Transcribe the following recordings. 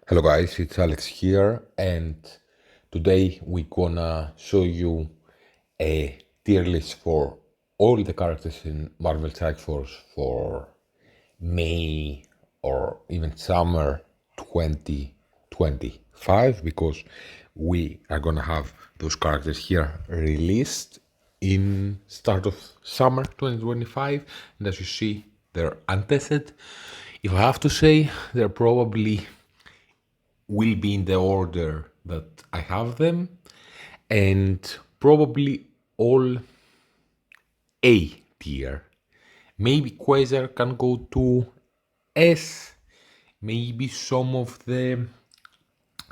Hello guys, it's Alex here, and today we're gonna show you a tier list for all the characters in Marvel Strike Force for May or even summer 2025, because we are gonna have those characters here released in start of summer 2025, and as you see, they're untested. If I have to say, they're probably will be in the order that I have them, and probably all A tier. Maybe Quasar can go to S. Maybe some of the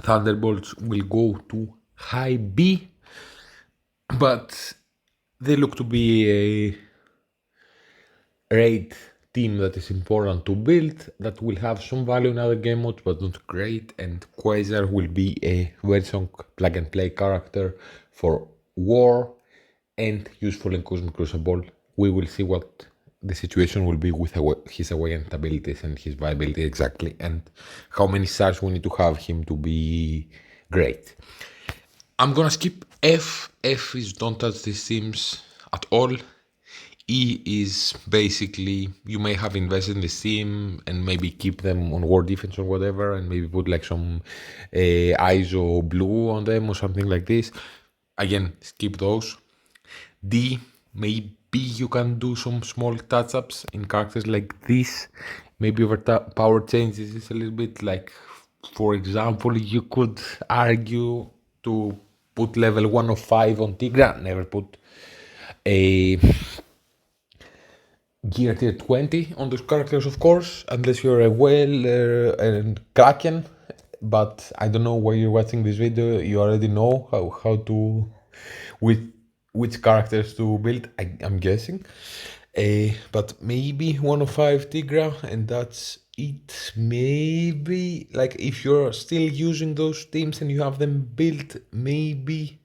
Thunderbolts will go to high B, but they look to be a raid team that is important to build, that will have some value in other game modes but not great, and Quasar will be a very strong plug and play character for war and useful in Cosmic Crucible. We will see what the situation will be with his awakened abilities and his viability exactly, and how many stars we need to have him to be great. I'm gonna skip F. F is don't touch these teams at all. E is basically you may have invested in the team and maybe keep them on war defense or whatever, and maybe put like some ISO blue on them or something like this. Again, skip those. D, maybe you can do some small touch-ups in characters like this. Maybe over power changes is a little bit like, for example, you could argue to put level 1 of 5 on Tigra, never put a gear tier 20 on those characters, of course, unless you're a whale and Kraken. But I don't know where you're watching this video. You already know how to which characters to build. I'm guessing, but maybe 105 Tigra, and that's it. Maybe like if you're still using those teams and you have them built, maybe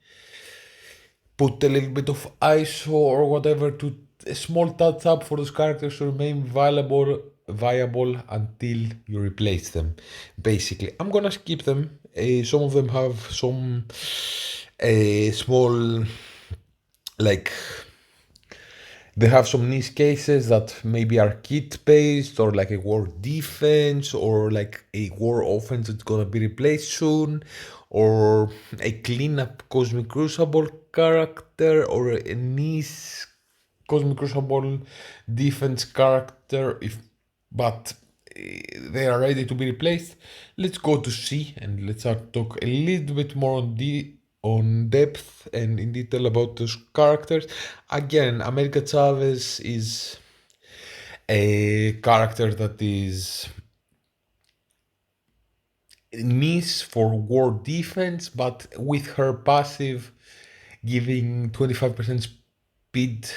put a little bit of ISO or whatever to a small touch up for those characters to remain viable until you replace them. Basically, I'm gonna skip them. Some of them have some small, like, they have some niche cases that maybe are kit based, or like a war defense, or like a war offense that's gonna be replaced soon, or a cleanup Cosmic Crucible character, or a niche Cosmic Crucible defense character. But they are ready to be replaced. Let's go to C and let's start talk a little bit more on depth and in detail about those characters. Again, America Chavez is a character that is niche for war defense, but with her passive giving 25% speed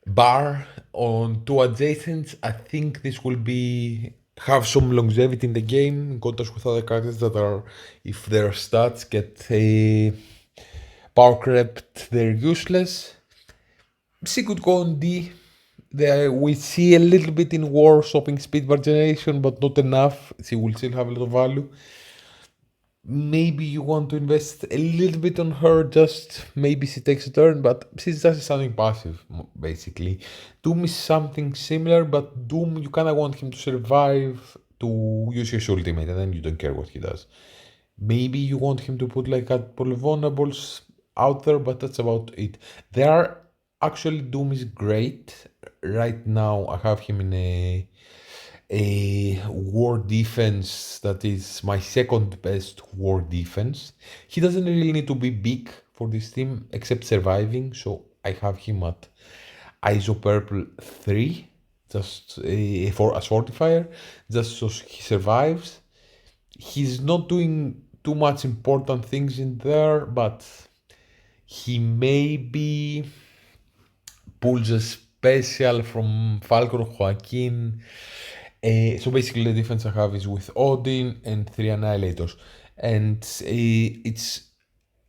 bar on two adjacents, I think this will be have some longevity in the game in contrast with other characters that are, if their stats get a power crept, they're useless. C could go on D. There we see a little bit in war shopping speed bar generation, but not enough. She will still have a lot of value. Maybe you want to invest a little bit on her, just maybe she takes a turn, but she's just something passive, basically. Doom is something similar, but Doom, you kind of want him to survive to use his ultimate, and then you don't care what he does. Maybe you want him to put like a vulnerables out there, but that's about it. There are actually, Doom is great. Right now, I have him in a war defense that is my second best war defense. He doesn't really need to be big for this team except surviving, so I have him at ISO purple 3 just for as fortifier, just so he survives. He's not doing too much important things in there, but he maybe pulls a special from Falcon Joaquin. So basically, the defense I have is with Odin and 3 Annihilators. And it's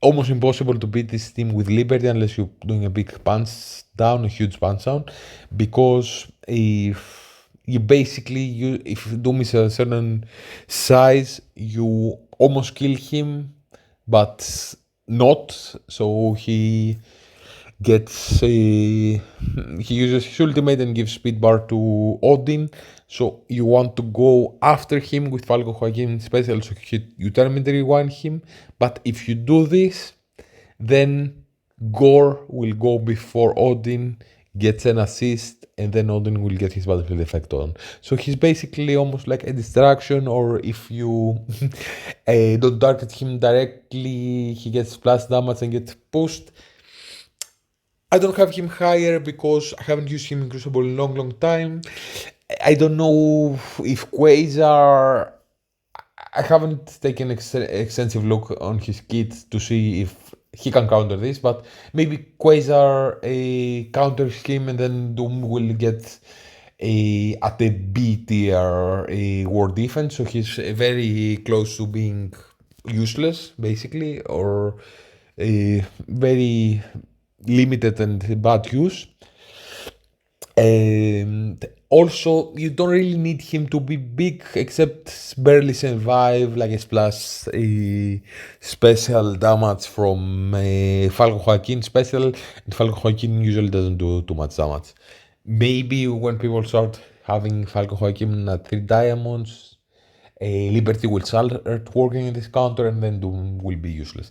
almost impossible to beat this team with Liberty unless you're doing a big punch down, a huge punch down, because if you basically, if Doom is a certain size, you almost kill him, but not. So he gets he uses his ultimate and gives speed bar to Odin. So you want to go after him with Falco Joaquin special, so you terminate one him. But if you do this, then Gore will go before Odin, gets an assist, and then Odin will get his battlefield effect on. So he's basically almost like a distraction, or if you don't target him directly, he gets plus damage and gets pushed. I don't have him higher because I haven't used him in Crucible in a long time. I don't know if Quasar. I haven't taken extensive look on his kit to see if he can counter this, but maybe Quasar counters him and then Doom will get at a B tier war defense, so he's very close to being useless, basically, or very limited and bad use. And also, you don't really need him to be big, except barely survive, like a splash special damage from Falco Joaquin special, and Falco Joaquin usually doesn't do too much damage. Maybe when people start having Falco Joaquin at 3 diamonds, Liberty will start working in this counter, and then Doom will be useless.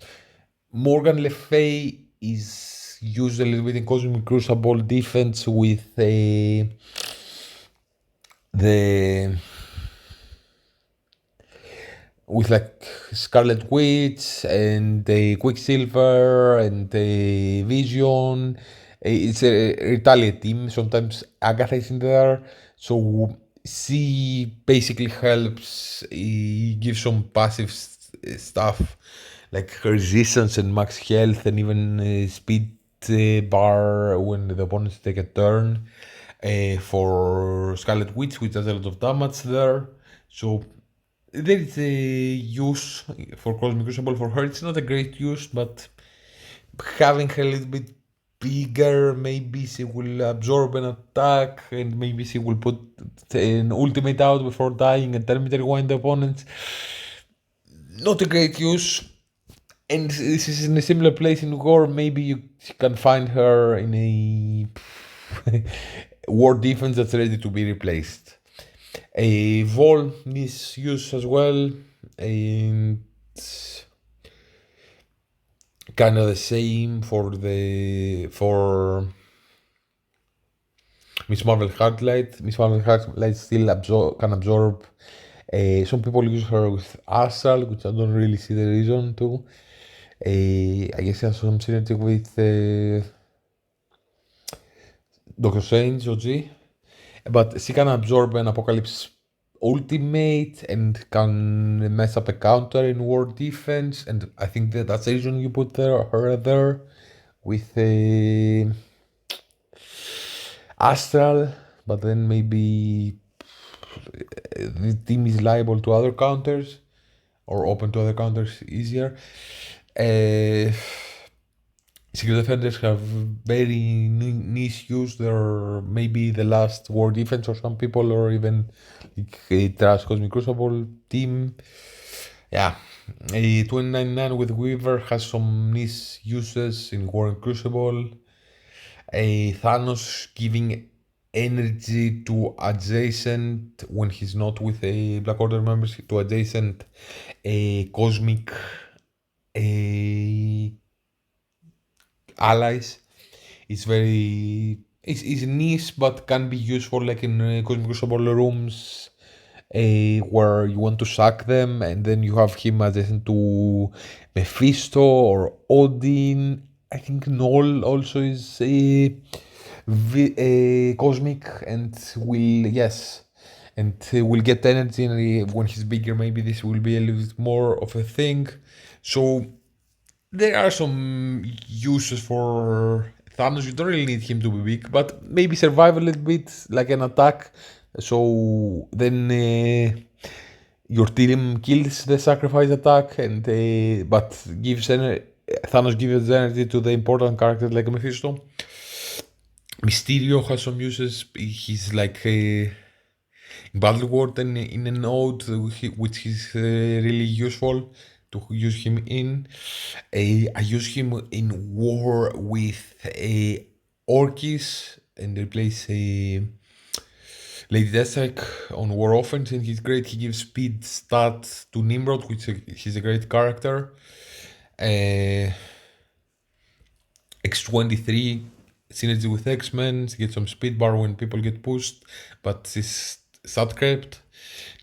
Morgan Le Fay is used a little bit in Cosmic Crucible defense with the with like Scarlet Witch and the Quicksilver and the Vision. It's a retaliate team. Sometimes Agatha is in there, so she basically helps. He gives some passive stuff like resistance and max health and even speed bar when the opponents take a turn for Scarlet Witch, which does a lot of damage there. So there is a use for Cosmic Crucible for her. It's not a great use, but having her a little bit bigger, maybe she will absorb an attack and maybe she will put an ultimate out before dying and terminate one the opponents. Not a great use. And this is in a similar place in Gore. Maybe you can find her in a war defense that's ready to be replaced. A Vol needs use as well, and kind of the same for Miss Marvel Heartlight. Miss Marvel Heartlight still can absorb. Some people use her with Astral, which I don't really see the reason to. I guess it has some synergy with Doctor Strange OG, but she can absorb an Apocalypse ultimate and can mess up a counter in war defense, and I think that's the reason you put her there with Astral, but then maybe the team is liable to other counters or open to other counters easier. Secret Defenders have very niche use. They're maybe the last war defense for some people, or even like a Trash Cosmic Crucible team. Yeah, a 299 with Weaver has some niche uses in War and Crucible. A Thanos giving energy to adjacent when he's not with a Black Order members, to adjacent a cosmic allies. It's niche, but can be useful like in Cosmic Crucible rooms where you want to sack them, and then you have him adjacent to Mephisto or Odin. I think Null also is a cosmic and will get energy, and when he's bigger maybe this will be a little bit more of a thing. So there are some uses for Thanos. You don't really need him to be big, but maybe survive a little bit like an attack, so then your team kills the sacrifice attack, and but Thanos gives energy to the important characters like Mephisto. Mysterio has some uses. He's like in Battle World and in a node which is really useful to use him in. I use him in war with Orkis and replace Lady Deathstrike on war offense, and he's great. He gives speed stats to Nimrod, which he's a great character. X23 synergy with X-Men, get some speed bar when people get pushed, but she's stat crept.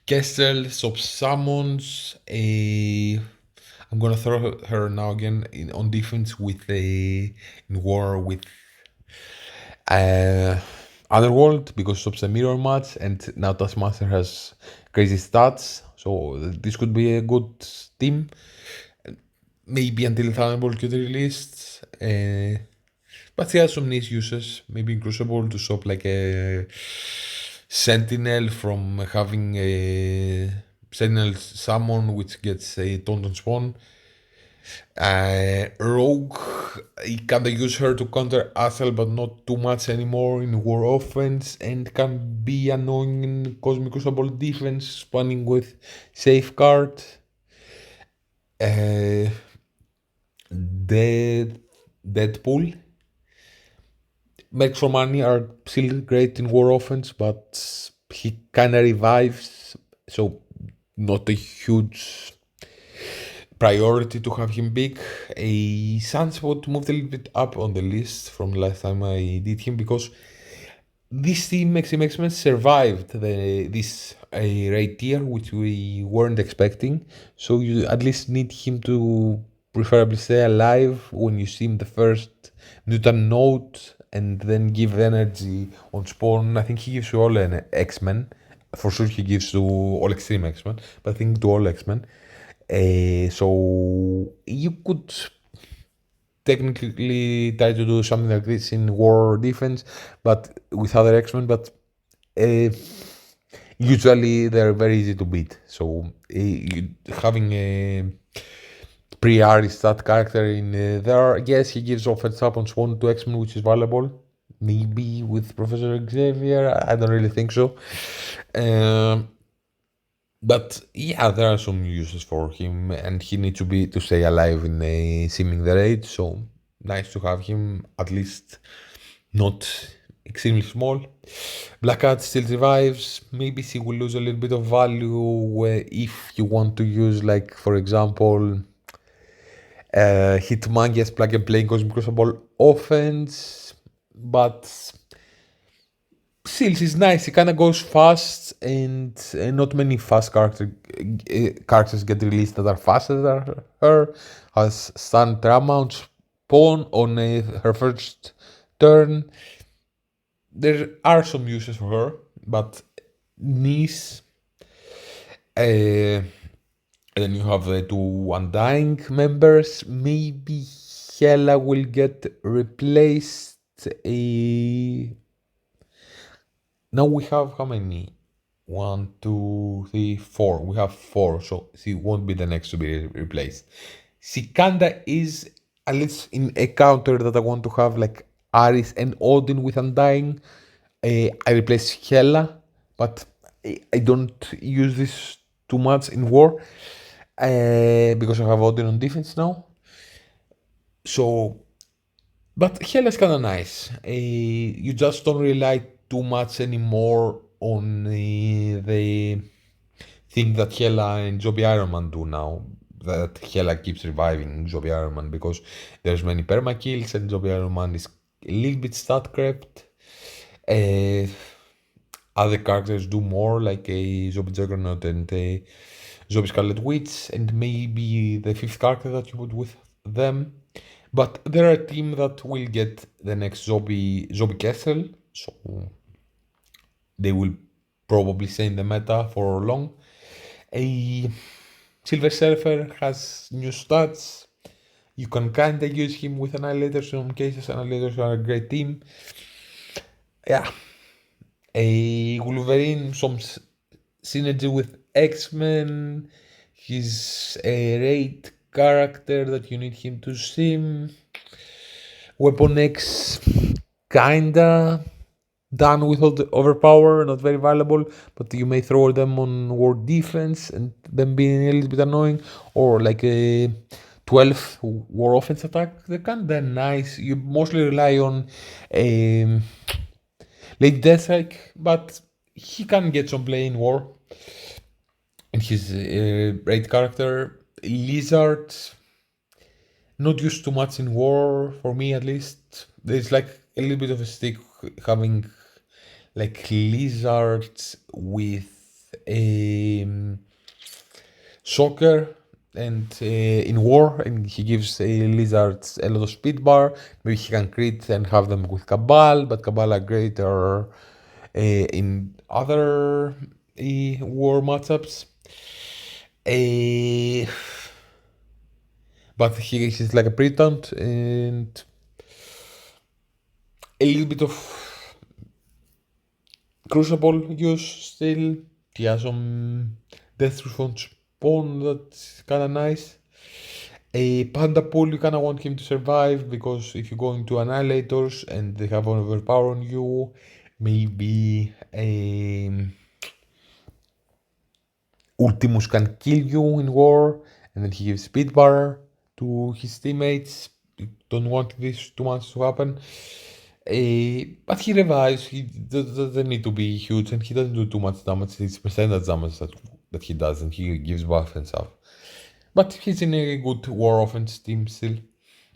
Kestrel, Sop Summons. I'm gonna throw her now again on defense with in war with Otherworld because Sop's a mirror match, and now Taskmaster has crazy stats, so this could be a good team. Maybe until Thunderbolt get released. But he has some niche uses. Maybe in Crucible to stop like a Sentinel from having a Sentinel summon which gets a Tauntaun Spawn. Rogue, you kinda use her to counter Athel, but not too much anymore in war offense, and can be annoying in Cosmic Crucible defense, spanning with Safeguard. Deadpool. Mercs for Money are still great in war offense, but he kinda revives, so not a huge priority to have him big. A Sunspot moved a little bit up on the list from last time I did him because this team X-Men survived this raid tier, which we weren't expecting. So you at least need him to preferably stay alive when you see him the first mutant note, and then give energy on Spawn. I think he gives to all X-Men. For sure he gives to all Extreme X-Men, but I think to all X-Men. So you could technically try to do something like this in war defense, but with other X-Men, but usually they're very easy to beat. So having a pre-Aris stat character in there, yes, he gives offense up on Spawn to X-Men, which is valuable. Maybe with Professor Xavier, I don't really think so. But yeah, there are some uses for him, and he needs to stay alive in a seeming the raid. So nice to have him at least not extremely small. Black Cat still survives. Maybe she will lose a little bit of value if you want to use, like, for example, Hitmonkey plug and play Cosmic Crucible offense, but still she's nice. He kind of goes fast, and not many fast characters get released that are faster than her. Has stun Paramount Spawn on her first turn. There are some uses for her, but niche. And then you have the two Undying members. Maybe Hela will get replaced. Now we have how many? 1, 2, 3, 4. We have 4, so she won't be the next to be replaced. Sikanda is at least in a counter that I want to have, like Aris and Odin with Undying. I replace Hela, but I don't use this too much in war because I have Odin on defense now. So, but Hela's kind of nice. You just don't rely too much anymore on the thing that Hela and Zombie Iron Man do now. That Hela keeps reviving Zombie Iron Man because there's many perma kills and Zombie Iron Man is a little bit stat crept. Other characters do more, like a Zombie Juggernaut and a Zombie Scarlet Witch, and maybe the fifth character that you put with them. But they're a team that will get the next Zombie Castle, so they will probably stay in the meta for long. A Silver Surfer has new stats. You can kinda use him with Annihilators in some cases. Annihilators are a great team. Yeah. A Wolverine, some synergy with X-Men. He's a raid character that you need him to sim. Weapon X, kinda. done with all the overpower, not very valuable, but you may throw them on war defense and them being a little bit annoying, or like a 12 war offense attack. They're kind of nice. You mostly rely on um, Lady Deathstrike, but he can get some play in war. And he's a great character. Lizard, not used too much in war, for me at least. There's like a little bit of a stick having like lizards with soccer and in war, and he gives lizards a lot of speed bar. Maybe he can crit and have them with Cabal, but Cabal are greater in other war matchups. But he's like a Pritant and a little bit of Crucible use still. He has some Death from Spawn that's kinda nice. A Panda Pool, you kinda want him to survive because if you go into Annihilators and they have an overpower on you, maybe Ultimus can kill you in war, and then he gives speed bar to his teammates. You don't want this too much to happen. But he revives, he doesn't need to be huge, and he doesn't do too much damage. It's percentage damage that he does, and he gives buff and stuff. But he's in a good war offense team still,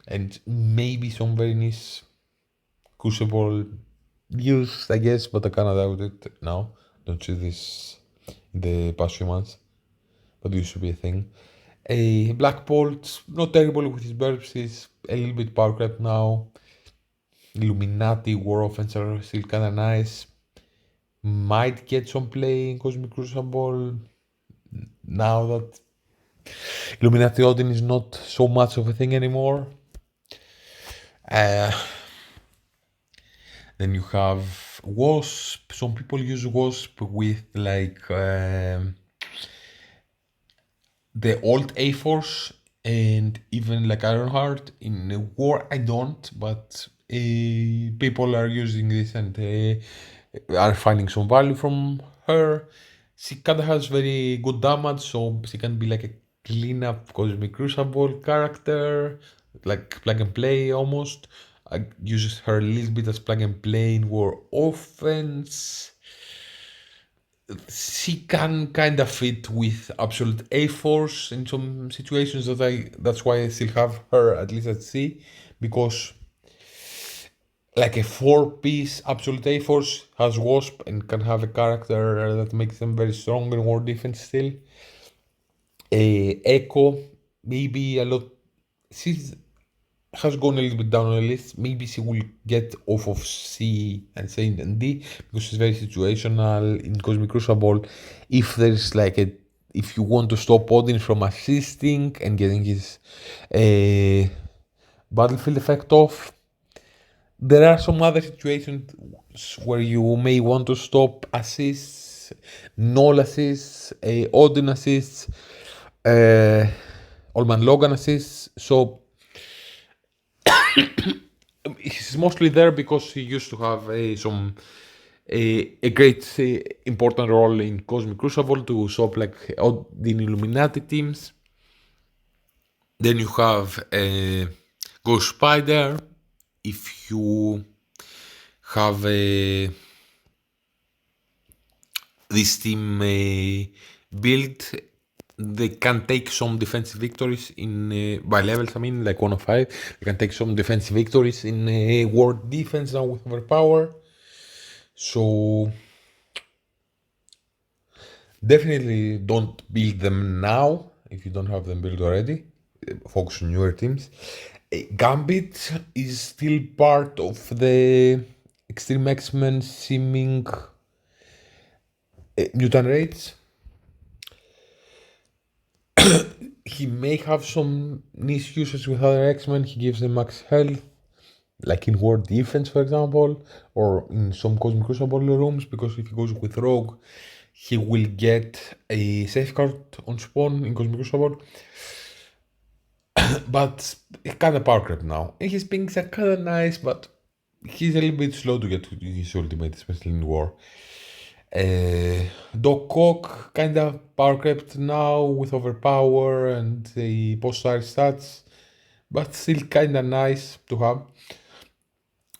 and maybe some very nice Crucible use, I guess, but I kinda doubt it now. Don't see this in the past few months, but it used to be a thing. A Black Bolt, not terrible with his burps, he's a little bit power crept now. Illuminati war offense are still kinda nice. Might get some play in Cosmic Crucible now that Illuminati Odin is not so much of a thing anymore. Then you have Wasp. Some people use Wasp with like the old A-Force and even like Ironheart. In war I don't, but people are using this and are finding some value from her. She kinda has very good damage, so she can be like a clean-up Cosmic Crucible character, like plug and play almost. I uses her a little bit as plug and play in war offense. She can kind of fit with Absolute A-Force in some situations that's why I still have her at least at C, because like a 4-piece Absolute A-Force has Wasp and can have a character that makes them very strong in war defense still. Echo, maybe a lot. She's has gone a little bit down on the list. Maybe she will get off of C and C and D because she's very situational in Cosmic Crucible. If there's like if you want to stop Odin from assisting and getting his battlefield effect off, there are some other situations where you may want to stop assists, null assists, Odin assists, Allman Logan assists. So he's mostly there because he used to have a great important role in Cosmic Crucible to stop like Odin Illuminati teams. Then you have Ghost Spider. If you have this team build, they can take some defensive victories in by levels. I mean, like 1 of 5, they can take some defensive victories in war defense now with overpower. So definitely don't build them now if you don't have them built already. Focus on newer teams. Gambit is still part of the Extreme X-Men seeming mutant rates. He may have some niche uses with other X-Men. He gives them max health, like in war defense, for example, or in some Cosmic Crucible rooms, because if he goes with Rogue, he will get a safeguard on spawn in Cosmic Crucible. But it's kind of power creep now. And his pings are kind of nice, but he's a little bit slow to get to his ultimate, especially in war. Doc Ock kind of power crept now with overpower and the post-fire stats, but still kind of nice to have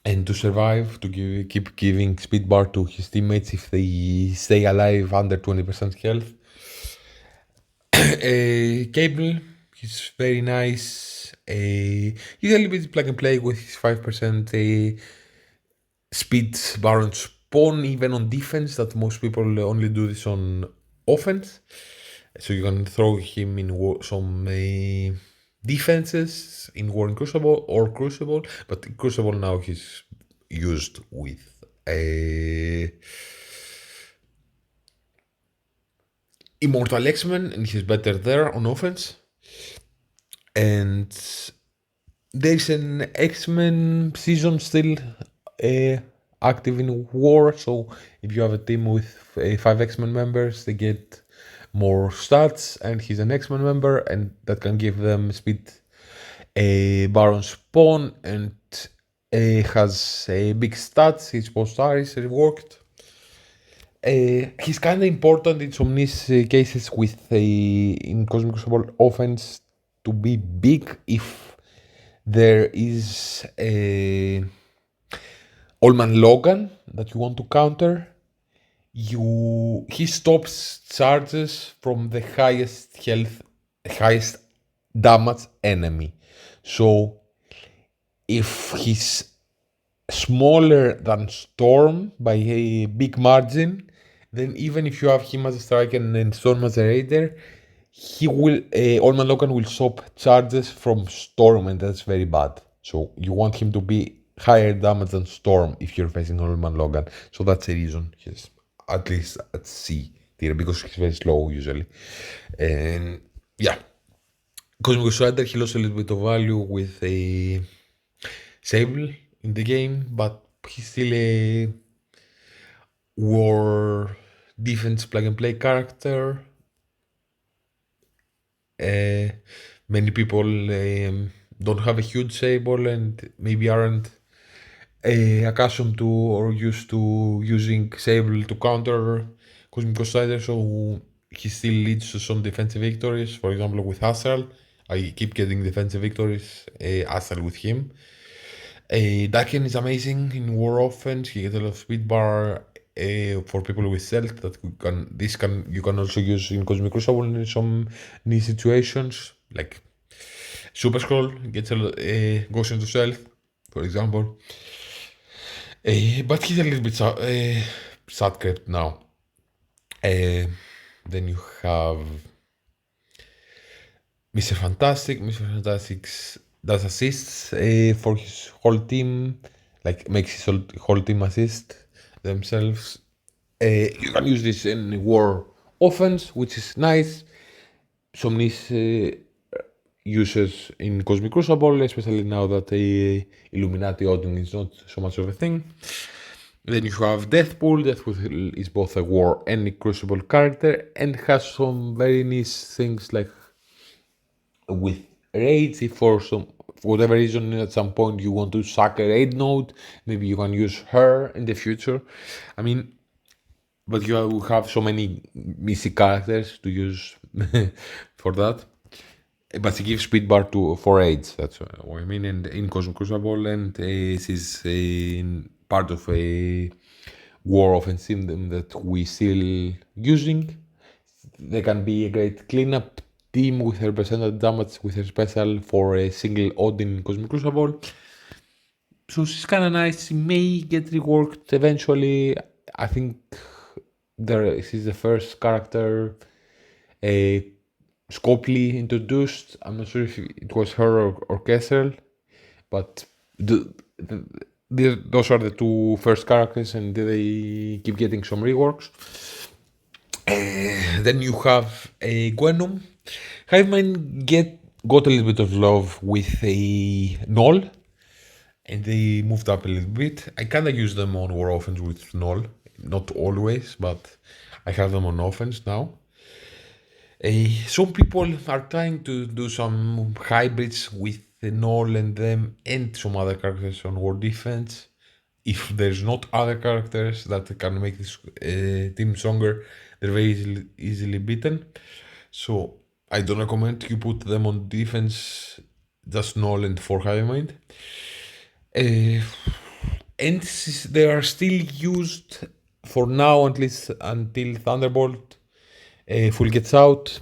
and to survive, to keep giving speed bar to his teammates if they stay alive under 20% health. Cable, he's very nice. He's a little bit plug and play with his 5% speed Baron spawn, even on defense, that most people only do this on offense. So you can throw him in some defenses in War in Crucible or Crucible, but in Crucible now he's used with Immortal X-Men, and he's better there on offense. And there's an X-Men season still active in war, so if you have a team with 5 X-Men members, they get more stats, and he's an X-Men member, and that can give them speed Baron spawn, and has big stats. His post-R is reworked. He's kind of important in some niche cases with in Cosmic Crucible offense to be big if there is a Allman Logan that you want to counter. He stops charges from the highest health, highest damage enemy. So if he's smaller than Storm by a big margin, then even if you have him as a striker and Storm as a raider, he will Allman Logan will stop charges from Storm, and that's very bad. So you want him to be higher damage than Storm if you're facing Allman Logan. So that's the reason he's at least at C tier, because he's very slow usually. And yeah, Cosmic Strider, he lost a little bit of value with a Sable in the game, but he's still a war defense plug and play character. Many people don't have a huge Sable and maybe aren't accustomed to or used to using Sable to counter Cosmic Strider, so he still leads to some defensive victories. For example, with Astral, I keep getting defensive victories, Astral with him. Daken is amazing in war offense. He gets a lot of speed bar for people with stealth that you can also use in Cosmic Crucible in some niche situations, like Super Scroll gets goes into stealth, for example. But he's a little bit sad crept now. Then you have Mr. Fantastic. Mr. Fantastic does assists for his whole team, like makes his whole team assist themselves. You can use this in war offense, which is nice. Some niche uses in Cosmic Crucible, especially now that Illuminati Odin is not so much of a thing. Then you have Deathpool. Deathpool is both a war and a Crucible character, and has some very nice things like with raids. If for whatever reason at some point you want to sack a raid node, maybe you can use her in the future. I mean, but you have so many missing characters to use for that. But she gives speed bar for raids. That's what I mean. And in Cosmic Crucible, and she's part of a war offensive that we still using. They can be a great cleanup team with her percentage damage with her special for a single Odin in Cosmic Crucible. So she's kind of nice. She may get reworked eventually. I think she's the first character Scopely introduced. I'm not sure if it was her or Kessel, but those are the two first characters, and they keep getting some reworks. Then you have a Gwenum. Hivemind got a little bit of love with a Null, and they moved up a little bit. I kind of use them on war offense with Null, not always, but I have them on offense now. Some people are trying to do some hybrids with Null and them and some other characters on war defense, if there's not other characters that can make this team stronger, they're very easily beaten. So I don't recommend you put them on defense, just null and for Hive Mind. And they are still used for now, at least until Thunderbolt full gets out.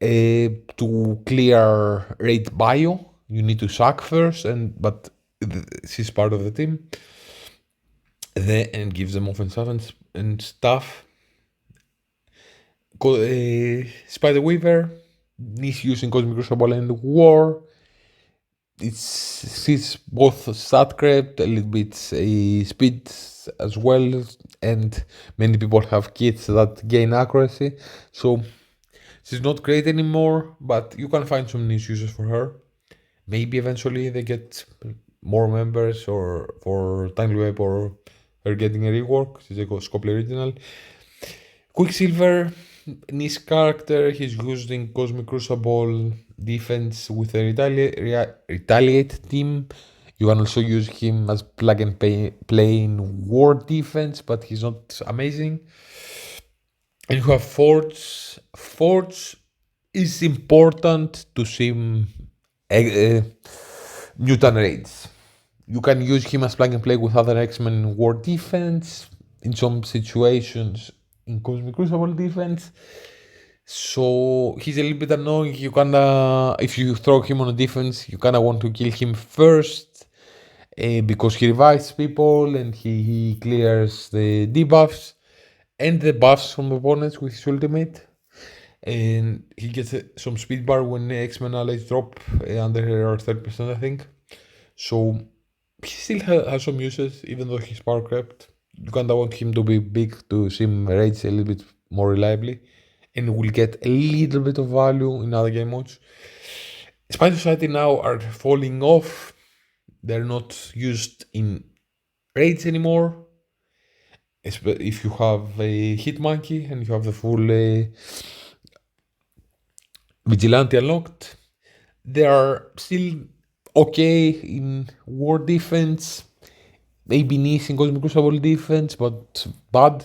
To clear raid bio, you need to sack first, but she's part of the team. And gives them offense and stuff. Spider Weaver is using Cosmic Crucible and War. She's both stat crept, a little bit speed as well, and many people have kits that gain accuracy. So she's not great anymore, but you can find some niche uses for her. Maybe eventually they get more members, or for Tangleweb or her getting a rework. She's a Scopely original. Quicksilver, niche character. He's using Cosmic Crucible defense with a retaliate team. You can also use him as plug and play in war defense, but he's not amazing. And you have Forge. Forge is important to sim mutant raids. You can use him as plug and play with other X-Men in war defense, in some situations in Cosmic Crucible defense. So he's a little bit annoying. You kinda, if you throw him on a defense, you kinda want to kill him first, because he revives people and he clears the debuffs and the buffs from opponents with his ultimate. And he gets some speed bar when X-Men allies drop under 30%, I think. So he still has some uses, even though he's power crept. You kinda want him to be big to sim raids a little bit more reliably, and will get a little bit of value in other game modes. Spy Society now are falling off. They're not used in raids anymore. If you have a Hit Monkey and you have the full Vigilante unlocked, they are still okay in war defense, maybe niche in Cosmic Crucible defense, but bad.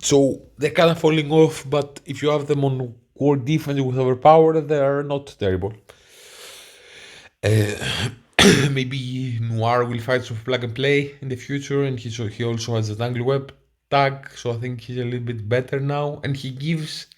So they're kind of falling off, but if you have them on war defense with overpower, they are not terrible. Maybe Noir will fight some plug and play in the future, and he also has a Tangleweb tag, so I think he's a little bit better now, and he gives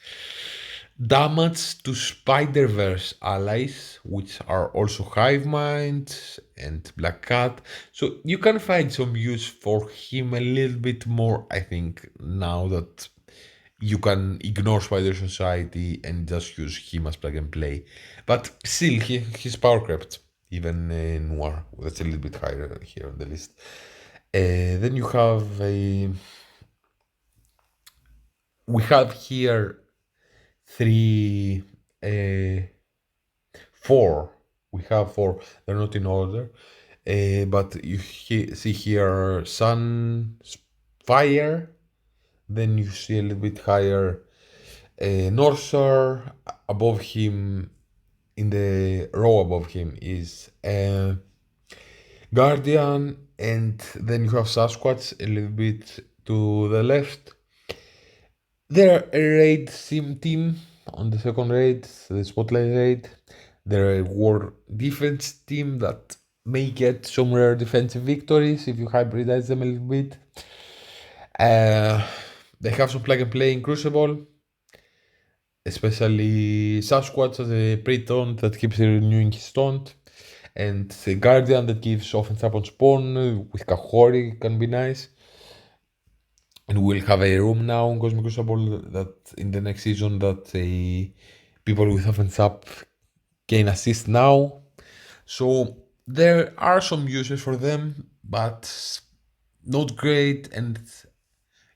damage to Spider-Verse allies, which are also Hive Mind and Black Cat. So you can find some use for him a little bit more, I think, now that you can ignore Spider Society and just use him as plug and play. But still, he's power crept, even Noir. That's a little bit higher here on the list. Then you have we have here four. We have four. They're not in order, but you see here Sun, Fire. Then you see a little bit higher Northstar. Above him, in the row above him, is Guardian, and then you have Sasquatch a little bit to the left. They're a raid sim team on the second raid, the Spotlight raid. They're a war defense team that may get some rare defensive victories if you hybridize them a little bit. They have some plug and play in Crucible, especially Sasquatch as a pre-taunt that keeps renewing his taunt, and the Guardian that gives offense up on spawn with Kahori can be nice. And we'll have a room now on Cosmic Crucible that in the next season that people with offense up gain assist now. So there are some uses for them, but not great, and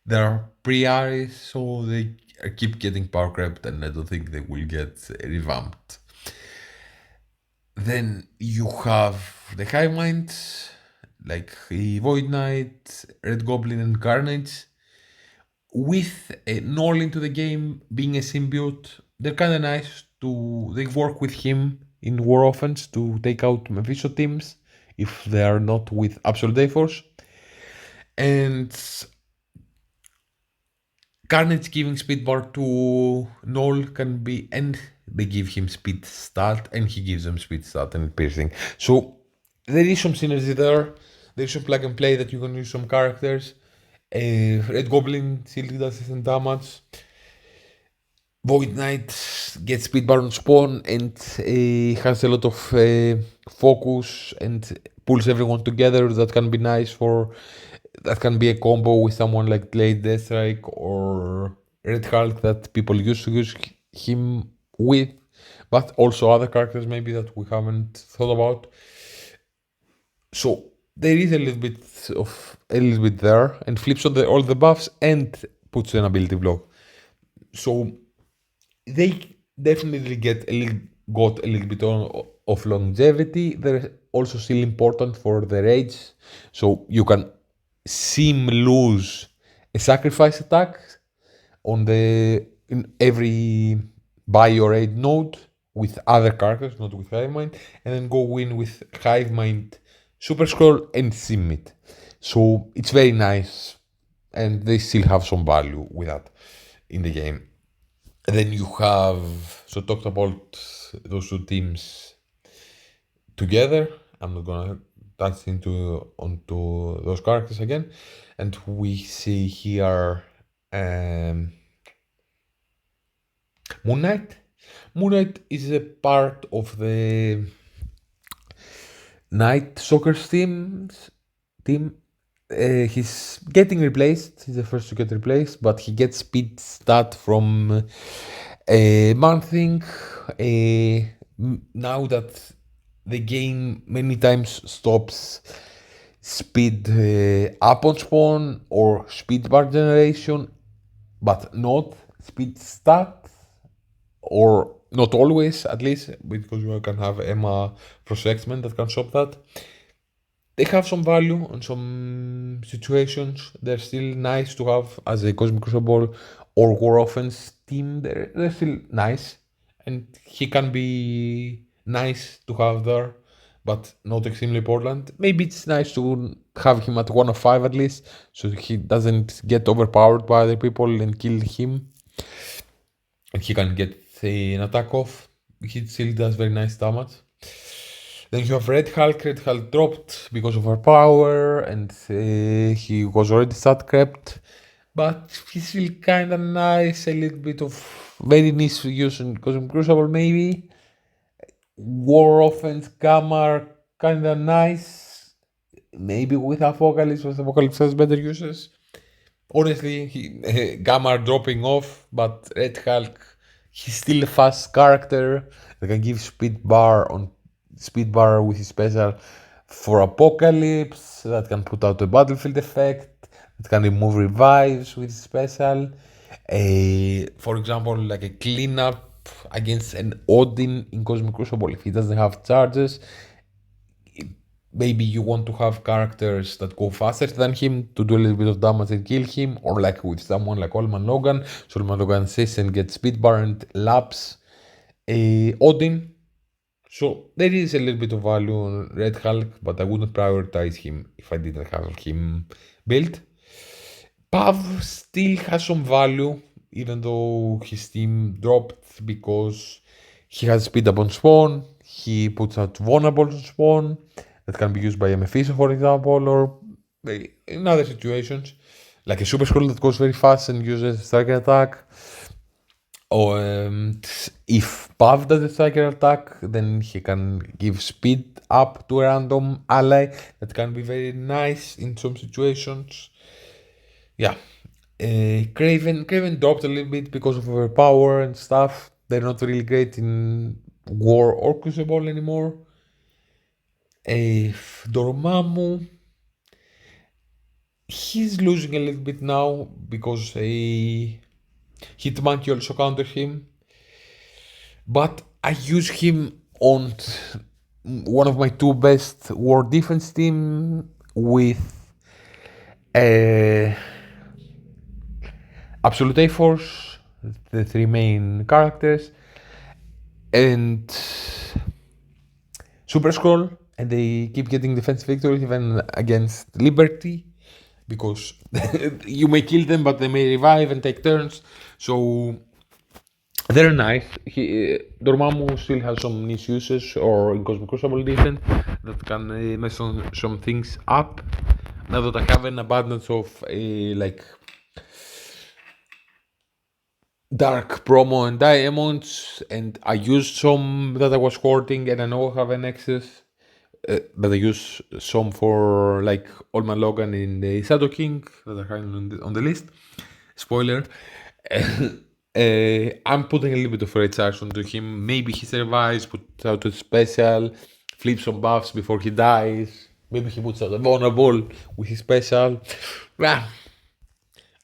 they are pre-Aries, so they keep getting power crept, and I don't think they will get revamped. Then you have the Hive Mind, like Void Knight, Red Goblin, and Carnage. With Null into the game, being a symbiote, they're kind of nice. They work with him in war offense to take out Mephisto teams if they are not with Absolute A-Force. And Carnage giving speed bar to Null can be, and they give him speed stat, and he gives them speed stat and piercing. So there is some synergy there. There is some plug and play that you can use some characters. Red Goblin still does decent damage. Void Knight gets speed bar on spawn and has a lot of focus and pulls everyone together. That can be nice for. That can be a combo with someone like Blade Deathstrike or Red Hulk that people used to use him with, but also other characters maybe that we haven't thought about. So there is a little bit there, and flips on all the buffs and puts an ability block. So they definitely got a little bit of longevity. They're also still important for the rage, so you can seem lose a sacrifice attack in every buy your raid node with other characters, not with Hivemind, and then go win with Hivemind, Super Scroll, and Simmit. So it's very nice, and they still have some value with that in the game. And then you have talked about those two teams together. I'm not gonna touch onto those characters again. And we see here Moon Knight. Moon Knight is a part of the Night Soccer team. He's getting replaced. He's the first to get replaced, but he gets speed stat from Man-Thing. Now that the game many times stops speed up on spawn or speed bar generation, but not speed stat, or not always, at least, because you can have Emma Frost X-Men that can stop that. They have some value on some situations. They're still nice to have as a Cosmic Crucible or War Offense team. They're still nice, and he can be nice to have there, but not extremely important. Maybe it's nice to have him at 1 of 5 at least, so he doesn't get overpowered by other people and kill him, and he can get an attack off. He still does very nice damage. Then you have Red Hulk. Red Hulk dropped because of her power, and he was already stat crept, but he's still kinda nice. A little bit of very niche use in Cosmic Crucible, maybe. War Offense, Gamma, kinda nice. Maybe with Apocalypse, with Apocalypse has better uses. Honestly, Gamma dropping off, but Red Hulk, he's still a fast character that can give speed bar with his special for Apocalypse, that can put out a battlefield effect, that can remove revives with his special. For example, like a cleanup against an Odin in Cosmic Crucible, if he doesn't have charges. Maybe you want to have characters that go faster than him to do a little bit of damage and kill him, or like with someone like Coleman Logan. Coleman Logan says and gets speed bar and laps Odin. So there is a little bit of value on Red Hulk, but I wouldn't prioritize him if I didn't have him built. Pav still has some value, even though his team dropped, because he has speed up on spawn, he puts out vulnerables on spawn that can be used by Mephisto, for example, or in other situations, like a Super Scroll that goes very fast and uses striker attack. Or if Pav does a striker attack, then he can give speed up to a random ally. That can be very nice in some situations. Yeah. Craven dropped a little bit because of her power and stuff. They're not really great in War or Crucible anymore. Dormammu, he's losing a little bit now because Hitmonkey also counters him. But I use him on one of my two best war defense team with Absolute A-Force, the three main characters, and Super Scroll, and they keep getting defensive victories even against Liberty, because you may kill them, but they may revive and take turns. So they're nice. Dormammu still has some niche uses, or in Cosmic Crucible defense, that can mess on some things up. Now that I have an abundance of like dark promo and diamonds, and I used some that I was hoarding, and I know I have an excess. But I use some for like Old Man Logan in the Shadow King that are kind of on the list. Spoiler. I'm putting a little bit of red charge onto him. Maybe he survives, puts out a special, flips some buffs before he dies. Maybe he puts out a vulnerable with his special. Yeah.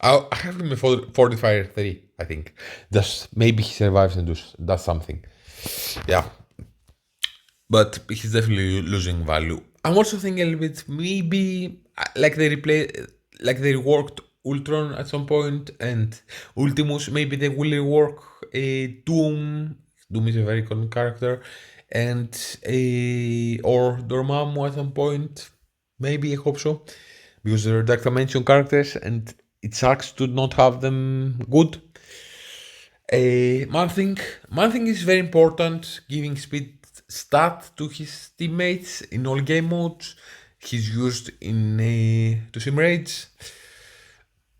I have him in Fortifier 3, I think. Just maybe he survives and does something. Yeah. But he's definitely losing value. I'm also thinking a little bit, maybe like they reworked Ultron at some point, and Ultimus. Maybe they will rework Doom. Doom is a very cool character, and or Dormammu at some point. Maybe I hope so, because they're Dark Dimension characters, and it sucks to not have them good. Man-Thing is very important, giving speed stat to his teammates in all game modes. He's used in to sim raids,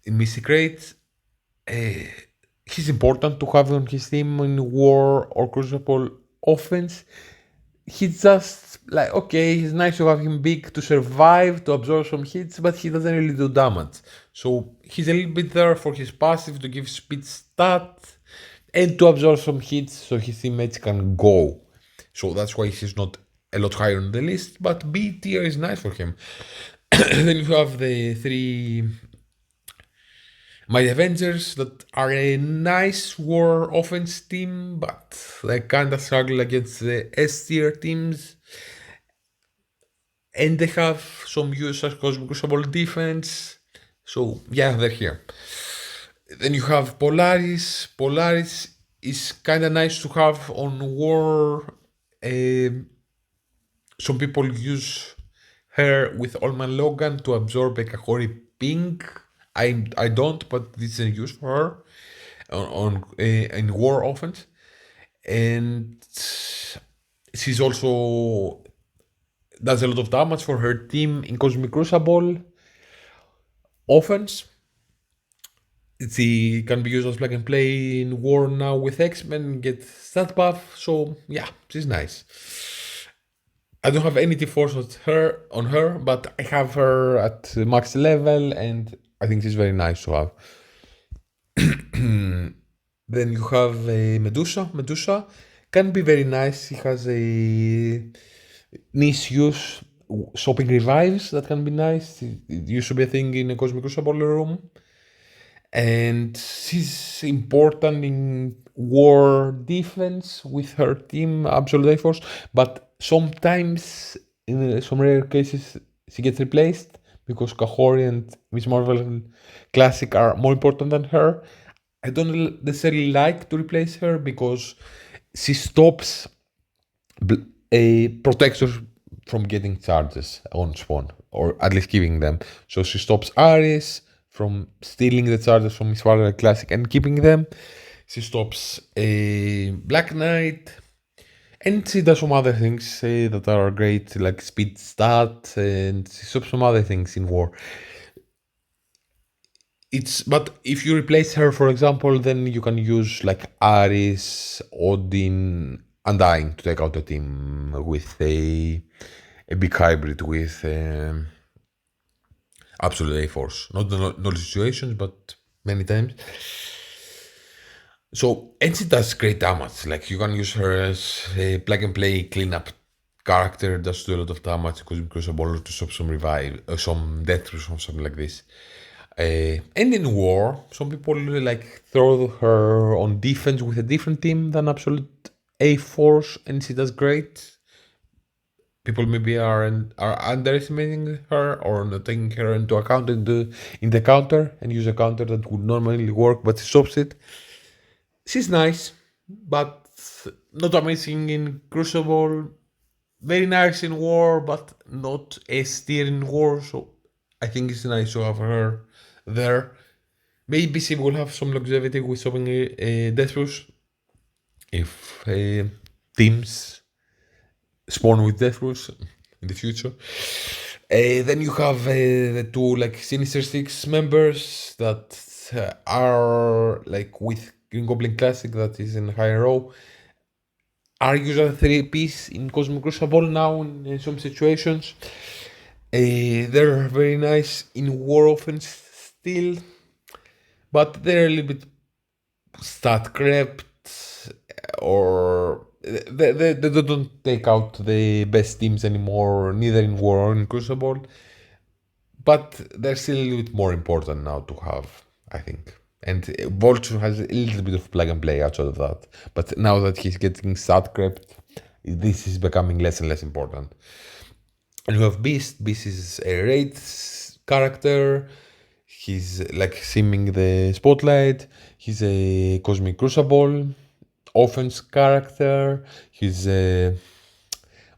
in Mystic Raids. He's important to have on his team in War or Crucible offense. He's just like, okay, it's nice to have him big to survive, to absorb some hits, but he doesn't really do damage. So he's a little bit there for his passive to give speed stat and to absorb some hits so his teammates can go. So that's why he's not a lot higher on the list, but B tier is nice for him. Then you have the three Mighty Avengers that are a nice war offense team, but they kinda struggle against the S tier teams. And they have some use as Cosmic Crucible defense. So yeah, they're here. Then you have Polaris. Polaris is kinda nice to have on war. Some people use her with Old Man Logan to absorb a Kahori ping. I don't, but this is a use for her on in war offense, and she's also does a lot of damage for her team in Cosmic Crucible offense. She can be used as plug and play in war now with X-Men, get stat buff, so yeah, she's nice. I don't have any T-Force on her, but I have her at max level, and I think she's very nice to have. Then you have Medusa. Medusa can be very nice. She has a niche use, shopping revives that can be nice. It used to be a thing in a Cosmic Crucible room. And she's important in war defense with her team Absolute Force, but sometimes in some rare cases she gets replaced because Kahori and Miss Marvel Classic are more important than her. I don't necessarily like to replace her because she stops protectors from getting charges on spawn, or at least giving them. So she stops Ares from stealing the charges from Miss Marvel Classic and keeping them. She stops a Black Knight, and she does some other things that are great, like speed stat, and she stops some other things in war. But if you replace her, for example, then you can use like Ares, Odin, Undying to take out the team with a big hybrid with Absolute A Force. Not in all situations, but many times. So, and she does great damage. Like, you can use her as a plug and play cleanup character, does do a lot of damage because Crucible to stop some revive, some death through something like this. And in war, some people like throw her on defense with a different team than Absolute A Force, and she does great. People maybe are underestimating her or not taking her into account in the counter and use a counter that would normally work, but she stops it. She's nice, but not amazing in Crucible. very nice in war, but not S tier in war. So I think it's nice to have her there. Maybe she will have some longevity with swapping Deathrus if teams spawn with Deathrus in the future. Then you have the two like Sinister Six members that are like with Green Goblin Classic that is in higher row. Are used as a 3-piece in Cosmic Crucible now in some situations. They're very nice in War Offense still, but they're a little bit stat crept or they don't take out the best teams anymore, neither in War or in Crucible. But they're still a little bit more important now to have, I think. And Vulture has a little bit of plug and play outside of that. But now that he's getting stat crept, this is becoming less and less important. And you have Beast. Beast is a raid character. He's like simming the spotlight. He's a Cosmic Crucible offense character. He's a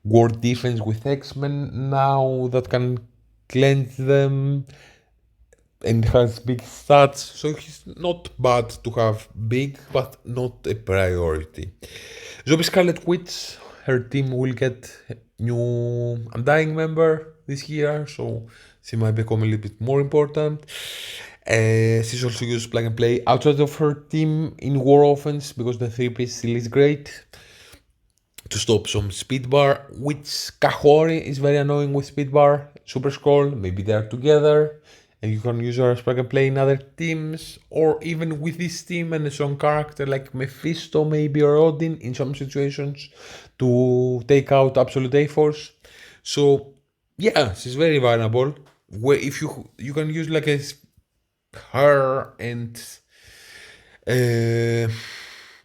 war defense with X-Men now that can cleanse them and has big stats. So he's not bad to have big, but not a priority. Zombie Scarlet Witch, her team will get new Undying member this year, so she might become a little bit more important. She's also used plug and play outside of her team in war offense because the 3-piece still is great to stop some speed bar, which Kahori is very annoying with speed bar. Super Scroll, maybe they're together and you can use her as plug and play in other teams, or even with this team and a strong character like Mephisto maybe or Odin in some situations to take out Absolute A-Force. So yeah, she's very vulnerable. Where if you can use like her and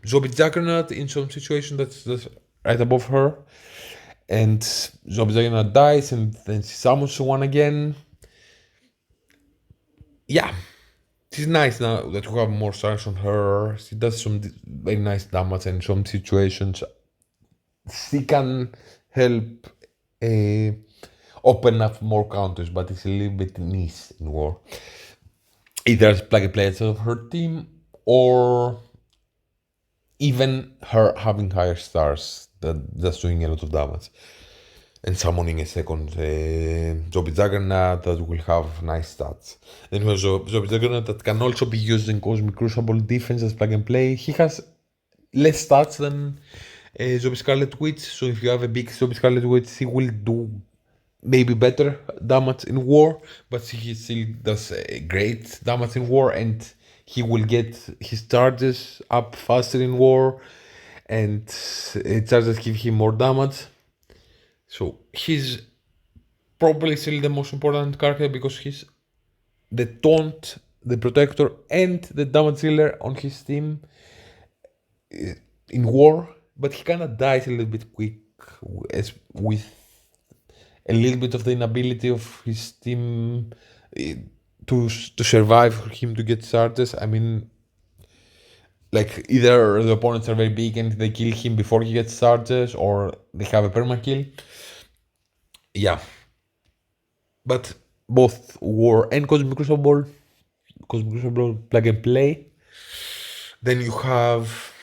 Zombie Juggernaut in some situation that's right above her, and Zombie Juggernaut dies and then she summons one again. Yeah, she's nice now that you have more stars on her. She does some very nice damage in some situations. She can help open up more counters, but it's a little bit niche in war. Either as plug and play outside of her team, or even her having higher stars that's doing a lot of damage. And summoning a second Zombie Juggernaut that will have nice stats. Then you have Zombie Juggernaut that can also be used in Cosmic Crucible defense as plug and play. He has less stats than Zombie Scarlet Witch, so if you have a big Zombie Scarlet Witch, he will do maybe better damage in war, but he still does great damage in war, and he will get his charges up faster in war, and charges give him more damage. So he's probably still the most important character because he's the taunt, the protector, and the damage dealer on his team in war. But he kinda dies a little bit quick as with a little bit of the inability of his team to survive for him to get charges. I mean, like either the opponents are very big and they kill him before he gets charges, or they have a permakill. Yeah, but both War and Cosmic Crucible plug and play. Then you have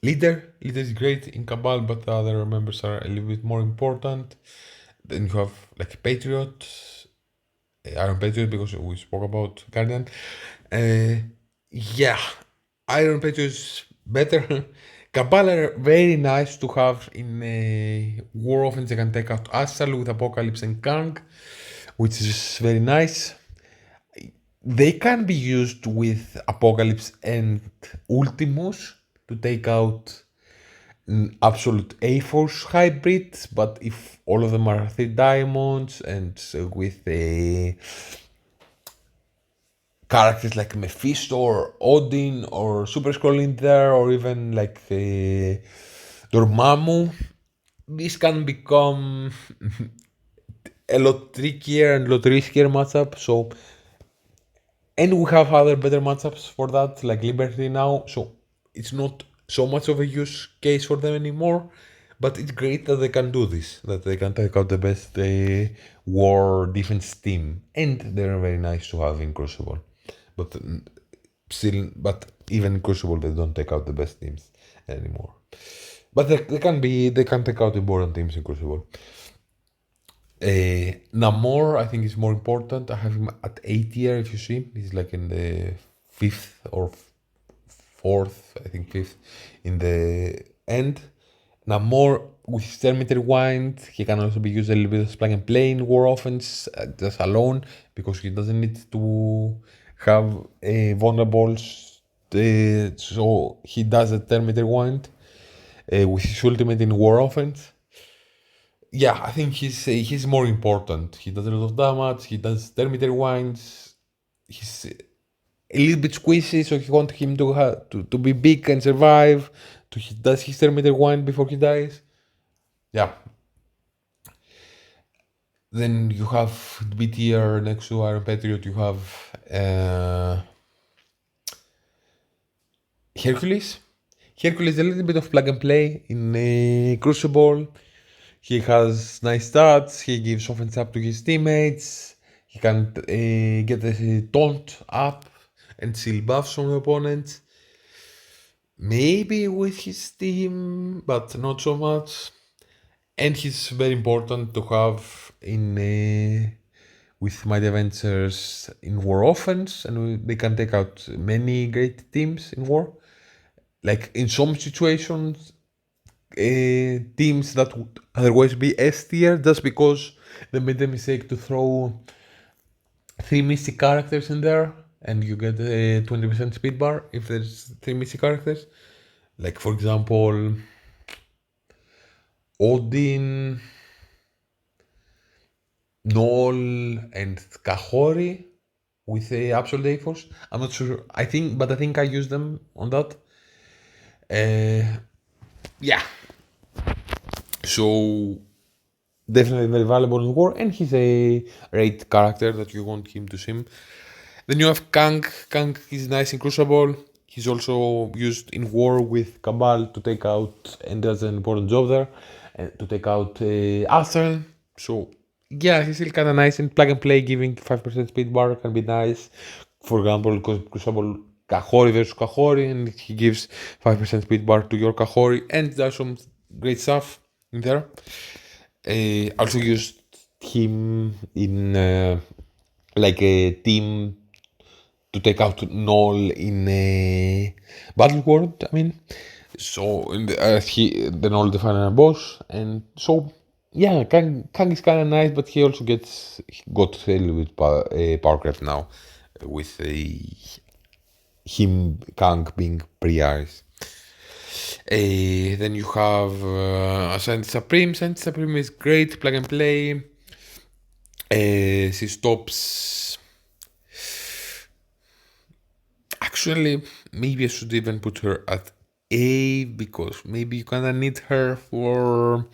Leader. Leader is great in Cabal, but the other members are a little bit more important. Then you have like Patriot, Iron Patriot, because we spoke about Guardian. Yeah, Iron Patriot is better. Cabal are very nice to have in war offense. They can take out Astral with Apocalypse and Kang, which is very nice. They can be used with Apocalypse and Ultimus to take out an Absolute A-Force hybrid, but if all of them are 3 diamonds and with characters like Mephisto or Odin or Super Skrull in there, or even like Dormammu, this can become a lot trickier and a lot riskier matchup. So, and we have other better matchups for that, like Liberty now. So it's not so much of a use case for them anymore. But it's great that they can do this, that they can take out the best war defense team, and they're very nice to have in Crucible. But still, but even in Crucible, they don't take out the best teams anymore. But they can take out important teams in Crucible. Namor, I think, is more important. I have him at A tier. If you see, he's like in the fifth or fourth, I think fifth in the end. Namor with his Terminator Wind, he can also be used a little bit as plug and play in war offense just alone because he doesn't need to have vulnerables. So he does a Terminator Wind with his ultimate in war offense. Yeah, I think he's more important. He does a lot of damage. He does Terminator Winds. He's a little bit squishy, so he wants him to be big and survive. He does his Terminator Wind before he dies. Yeah. Then you have B tier next to Iron Patriot. You have Hercules. Hercules a little bit of plug and play in Crucible. He has nice stats. He gives offense up to his teammates. He can get the taunt up and seal buffs from the opponents. Maybe with his team, but not so much. And he's very important to have in with Mighty Avengers in war offense, and they can take out many great teams in war. Like in some situations, teams that would otherwise be S tier just because they made the mistake to throw 3 mystic characters in there, and you get a 20% speed bar if there's 3 mystic characters. Like for example, Odin, Null, and Kahori with a Absolute A-Force. I'm not sure. I think I used them on that. Yeah. So definitely very valuable in war, and he's a raid character that you want him to sim. Then you have Kang. Kang is nice in Crucible. He's also used in war with Cabal to take out, and does an important job there, to take out Astral. So yeah, he's still kind of nice in plug and play, giving 5% speed bar can be nice. For example, Crucible Kahori versus Kahori, and he gives 5% speed bar to your Kahori, and there's some great stuff in there. Also used him in like a team to take out Null in Battle World. I mean, so in the Null the final boss, and so yeah, Kang is kind of nice, but he also got a little bit power creep now with him Kang being pre-Ice. Then you have Saint Supreme. Saint Supreme is great, plug and play. She stops. Actually, maybe I should even put her at A because maybe you kinda need her for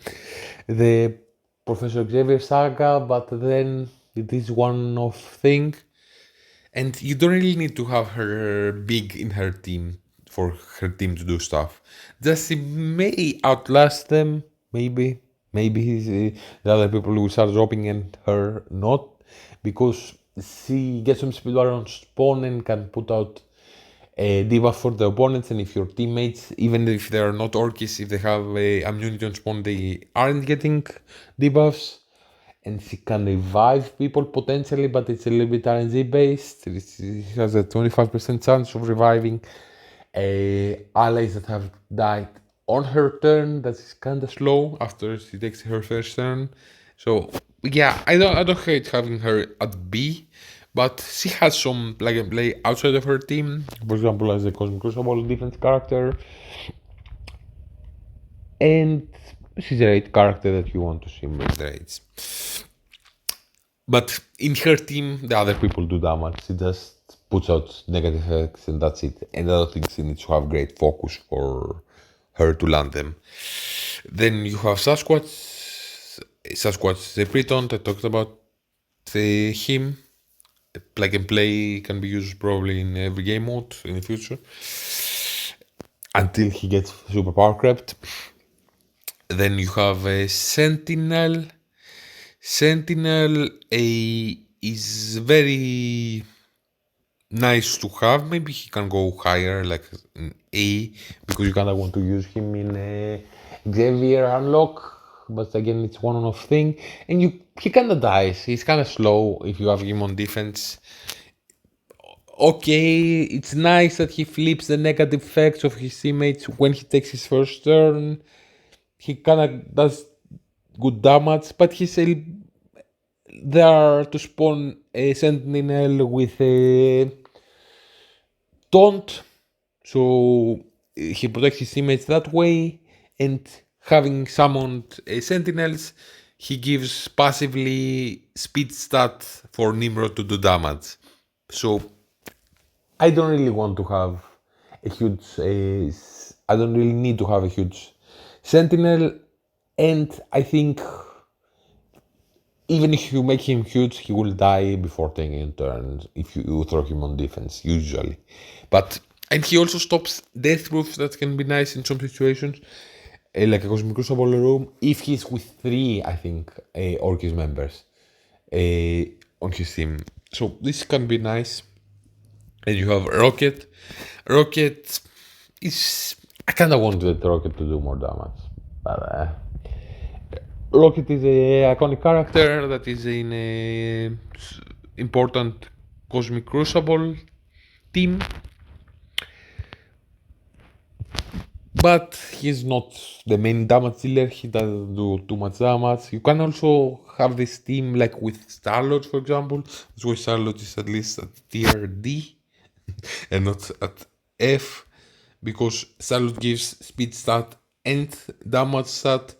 the Professor Xavier saga, but then it is one off thing. And you don't really need to have her big in her team for her team to do stuff. Just she may outlast them, maybe. Maybe the other people will start dropping and her not, because she gets some speed bar on spawn and can put out a debuff for the opponents, and if your teammates, even if they are not Orcus, if they have a immunity on spawn, they aren't getting debuffs. And she can revive people potentially, but it's a little bit RNG based. She has a 25% chance of reviving allies that have died on her turn. That's kind of slow after she takes her first turn. So yeah, I don't hate having her at B, but she has some plug and play outside of her team. For example, as a Cosmic Crucible defense character, and she's a raid character that you want to see in the raids. But in her team, the other people do damage. She just puts out negative effects and that's it. And I don't think she needs to have great focus for her to land them. Then you have Sasquatch. Sasquatch the Breton. I talked about him. Plug and play can be used probably in every game mode in the future. Until he gets super power crept. Then you have a Sentinel. Sentinel is very nice to have. Maybe he can go higher, like in A, because you kind of want to use him in a Xavier unlock. But again, it's one-off thing, and he kind of dies. He's kind of slow if you have him on defense. Okay, it's nice that he flips the negative effects of his teammates when he takes his first turn. He kind of does good damage, but he's there to spawn a Sentinel with a taunt, so he protects his teammates that way, and having summoned Sentinels, he gives passively speed stat for Nimrod to do damage. So I don't really want to have a huge. I don't really need to have a huge Sentinel, and I think even if you make him huge, he will die before taking turns if you throw him on defense, usually. And he also stops death proofs that can be nice in some situations, like a Cosmic Crucible room, if he's with 3, I think, Orcus members on his team. So this can be nice. And you have Rocket. Rocket is... I kind of wanted Rocket to do more damage, but... Rocket is an iconic character that is in a important Cosmic Crucible team, but he's not the main damage dealer. He doesn't do too much damage. You can also have this team like with Star-Lord, for example. That's why Star-Lord is at least at tier D and not at F, because Star-Lord gives speed stat and damage stat.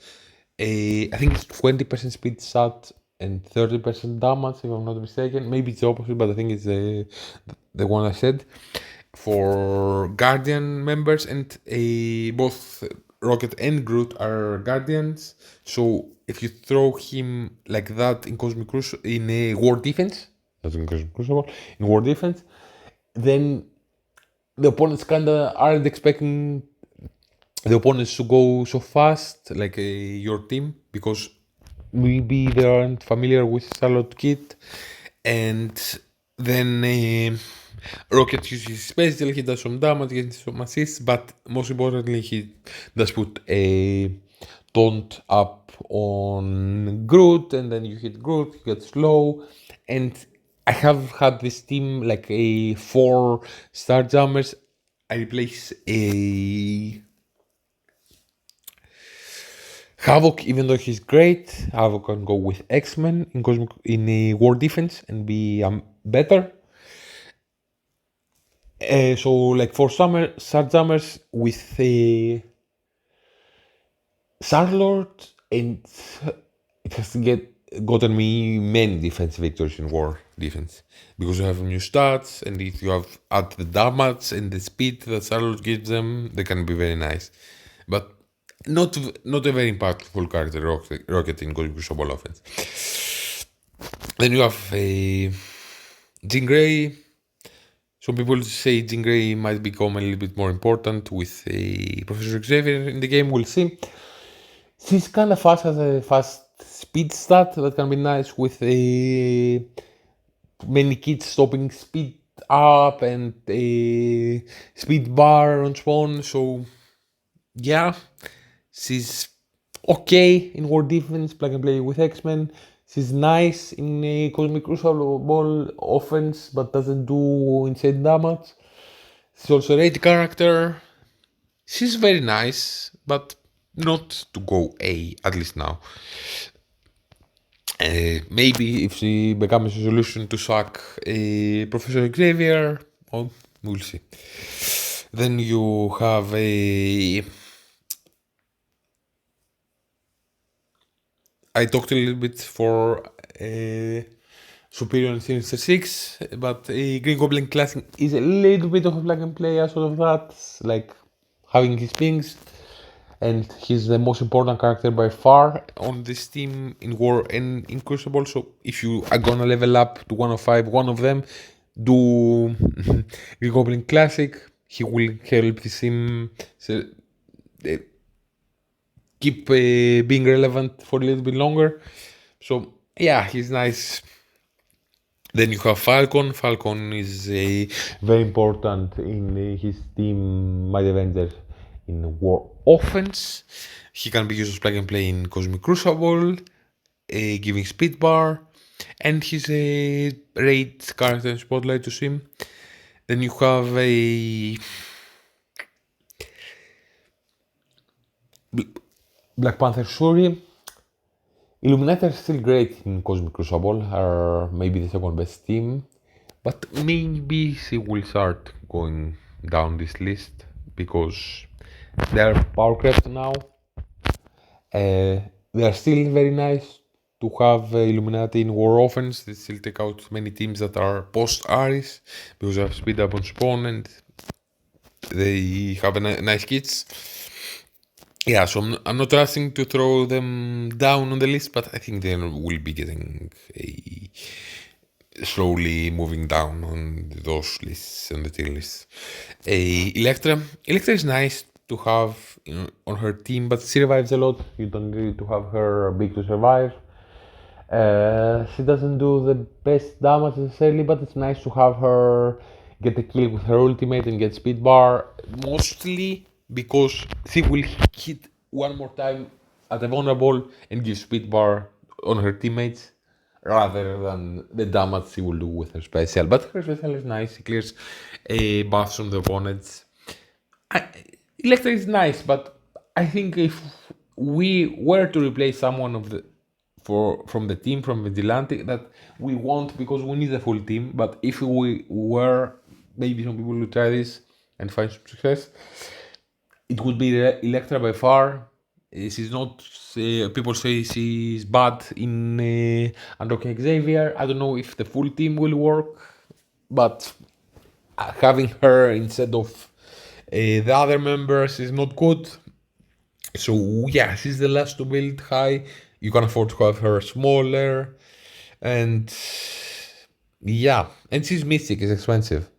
I think it's 20% speed stat and 30% damage, if I'm not mistaken. Maybe it's the opposite, but I think it's the one I said. For Guardian members, and both Rocket and Groot are Guardians. So if you throw him like that in Cosmic Crucible, in a War Defense, not in Cosmic Crucible, in War Defense, then the opponents kinda aren't expecting the opponents to go so fast, like your team, because maybe they aren't familiar with Charlotte Kit, and then Rocket uses special, he does some damage, gets some assists, but most importantly he does put a taunt up on Groot, and then you hit Groot, you get slow, and I have had this team like a 4 Starjammers. I replace a Havoc, even though he's great. Havoc can go with X-Men in a War Defense and be better. So like for Starjammers with a Star-Lord, and it has gotten me many defense victories in War Defense, because you have new stats, and if you have add the damage and the speed that Star-Lord gives them, they can be very nice. But not a very impactful character, Rocket in Cosmic Crucible offense. Then you have Jean Grey. Some people say Jean Grey might become a little bit more important with Professor Xavier in the game. We'll see. She's kind of fast, has a fast speed stat that can be nice with many kids stopping speed up and a speed bar on spawn. So yeah, she's okay in War Defense, plug and play with X-Men. She's nice in a Cosmic Crucible offense, but doesn't do insane damage. She's also a raid character. She's very nice, but not to go A, at least now. Maybe if she becomes a solution to sack Professor Xavier, we'll see. Then you have I talked a little bit for Superior and Sinister 6, but Green Goblin Classic is a little bit of a plug and play as of that, like having his things, and he's the most important character by far on this team in War and in Crucible. So if you are gonna level up to 105, one of them, do Green Goblin Classic. He will help this team keep being relevant for a little bit longer. So yeah, he's nice. Then you have Falcon. Falcon is very important in his team Mighty Avengers in War Offense. He can be used as plug and play in Cosmic Crucible, giving speed bar, and he's a great character in Spotlight to see. Then you have a Black Panther Shuri. Illuminati are still great in Cosmic Crucible, are maybe the second best team, but maybe she will start going down this list because they are power crept now. They are still very nice to have Illuminati in War Offense. They still take out many teams that are post-Aris because they have speed up on spawn and they have nice kits. Yeah, so I'm not rushing to throw them down on the list, but I think they will be getting slowly moving down on those lists and the tier lists. Electra is nice to have on her team, but she revives a lot. You don't need to have her big to survive. She doesn't do the best damage necessarily, but it's nice to have her get a kill with her ultimate and get speed bar, mostly because she will hit one more time at a vulnerable and give speed bar on her teammates rather than the damage she will do with her special. But her special is nice, she clears buffs on the opponents. Electra is nice, but I think if we were to replace someone from the team from Vigilante, that we won't because we need a full team, but if we were, maybe some people will try this and find some success, it would be Electra by far. She's not. People say she's bad in Unlocking Xavier. I don't know if the full team will work, but having her instead of the other members is not good. So yeah, she's the last to build high. You can afford to have her smaller, and yeah, and she's Mystic, is expensive.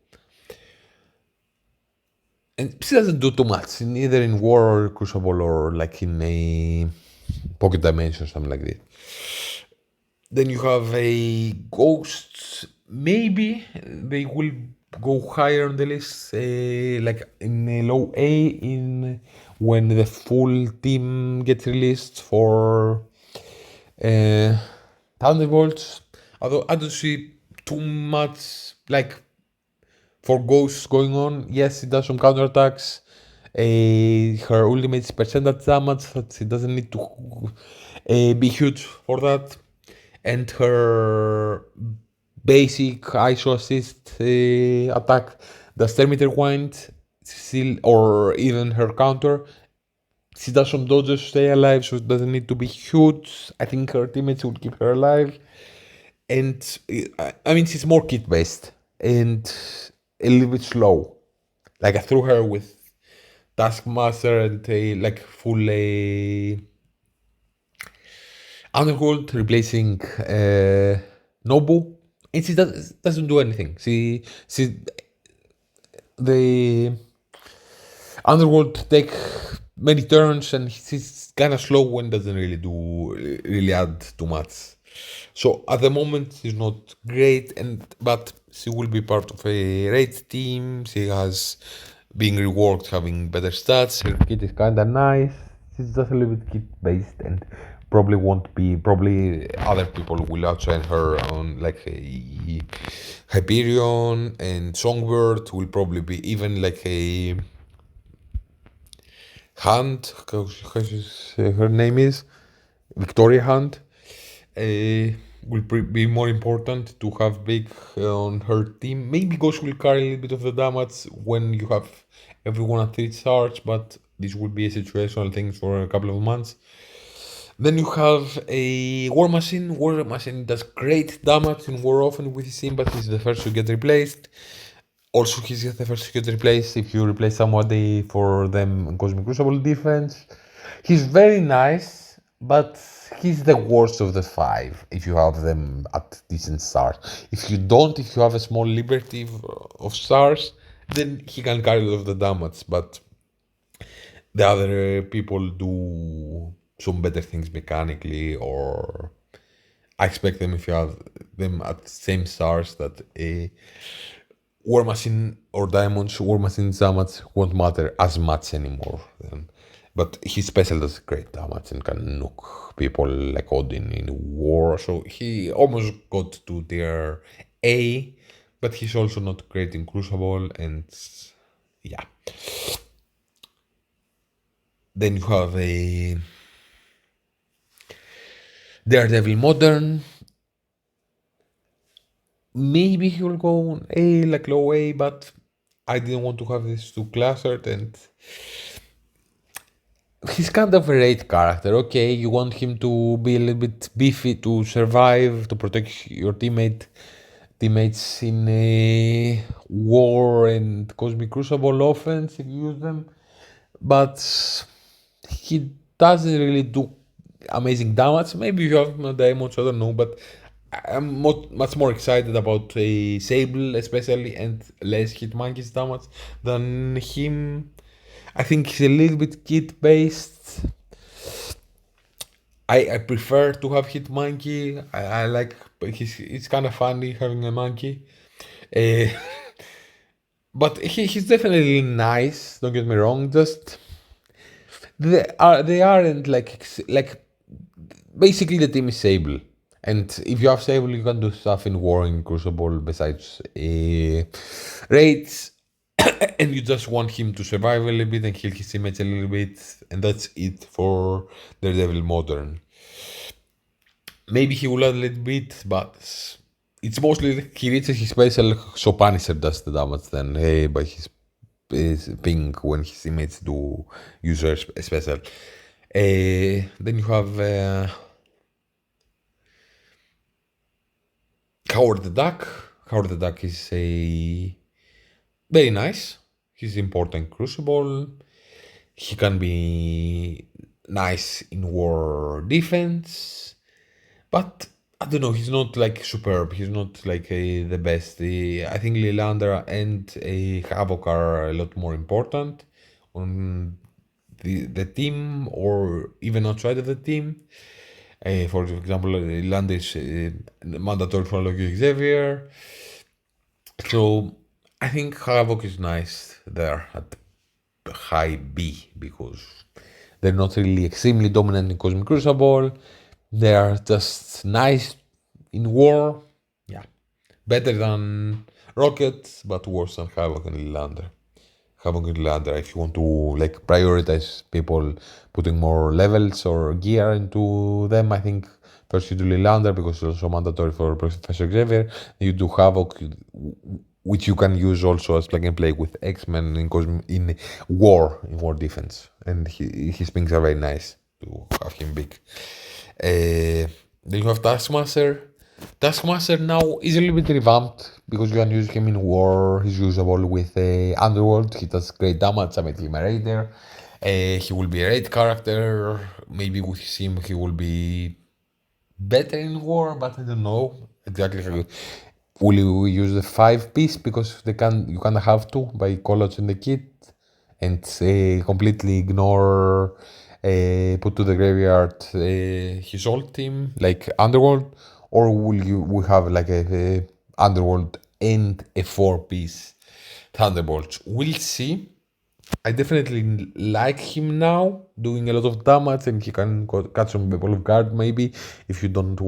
And she doesn't do too much, either in War or Crucible or like in a Pocket Dimension, something like that. Then you have a Ghost. Maybe they will go higher on the list, like in a low A, in when the full team gets released for Thunderbolts. Although I don't see too much like for Ghosts going on. Yes, it does some counterattacks. Her ultimate is percentage damage, but she doesn't need to be huge for that. And her basic ISO assist attack, the Terminator Wind, still, or even her counter. She does some dodges to stay alive, so it doesn't need to be huge. I think her teammates will keep her alive. And I mean, she's more kit based and a little bit slow. Like I threw her with Taskmaster and like full Underworld replacing Nobu, and she doesn't do anything. The Underworld take many turns and she's kind of slow and doesn't really add too much. So at the moment she's not great, but she will be part of a raid team. She has being reworked, having better stats. Her kit is kind of nice. She's just a little bit kit based and probably won't be. Probably other people will outshine her on like a Hyperion, and Songbird will probably be even like a Hunt. How her name is Victoria Hunt. Will be more important to have big on her team. Maybe Ghost will carry a little bit of the damage when you have everyone at 3 stars, but this will be a situational thing for a couple of months. Then you have a War Machine. War Machine does great damage in War Often with his team, but he's the first to get replaced. Also, he's the first to get replaced if you replace somebody for them in Cosmic Crucible defense. He's very nice, but he's the worst of the 5 if you have them at decent stars. If you don't, if you have a small liberty of stars, then he can carry a lot of the damage. But the other people do some better things mechanically, or I expect them if you have them at the same stars that a War Machine or Diamonds, War Machine's damage won't matter as much anymore. But his special does great damage and can nuke people like Odin in war. So he almost got to tier A, but he's also not great in Crucible, and yeah. Then you have a Daredevil Modern. Maybe he will go on A, like low A, but I didn't want to have this too clustered, and he's kind of a raid character. Okay, you want him to be a little bit beefy to survive, to protect your teammates in a war and Cosmic Crucible offense if you use them, but he doesn't really do amazing damage. Maybe you have no diamonds, I don't know, but I'm much more excited about a Sable especially and less Hitmonkey's damage than him. I think he's a little bit kit based. I prefer to have Hitmonkey. I like it's kind of funny having a monkey. Uh, but he's definitely nice, don't get me wrong, just they aren't like basically the team is Sable. And if you have Sable, you can do stuff in War in Crucible besides raids, and you just want him to survive a little bit and kill his teammates a little bit, and that's it for Daredevil Modern. Maybe he will add a little bit, but it's mostly he reaches his special, so Punisher does the damage then by his ping when his teammates do user special. Then you have Howard the Duck. Howard the Duck is a very nice. He's important Crucible. He can be nice in war defense, but I don't know. He's not like superb. He's not like the best. I think Lilander and Havoc are a lot more important on the team or even outside of the team. For example, Lilander is mandatory for Loki Xavier. So I think Havoc is nice there at high B because they're not really extremely dominant in Cosmic Crucible. They are just nice in war. Yeah. Better than Rocket, but worse than Havoc and Lilander. Havoc and Lilander, if you want to like prioritize people putting more levels or gear into them, I think first you do Lilander because it's also mandatory for Professor Xavier. You do Havoc, which you can use also as plug and play with X-Men in war defense, and his pings are very nice to have him big. Then you have Taskmaster. Taskmaster now is a little bit revamped because you can use him in war. He's usable with Underworld. He does great damage. I made him a raider. He will be a raid character. Maybe with him he will be better in war, but I don't know exactly how. Will you use the 5 piece because you can have two by college in the kit and completely ignore put to the graveyard his old team like Underworld, or will you have like a Underworld and a 4 piece Thunderbolts? We'll see. I definitely like him now, doing a lot of damage, and he can catch some people off guard maybe if you don't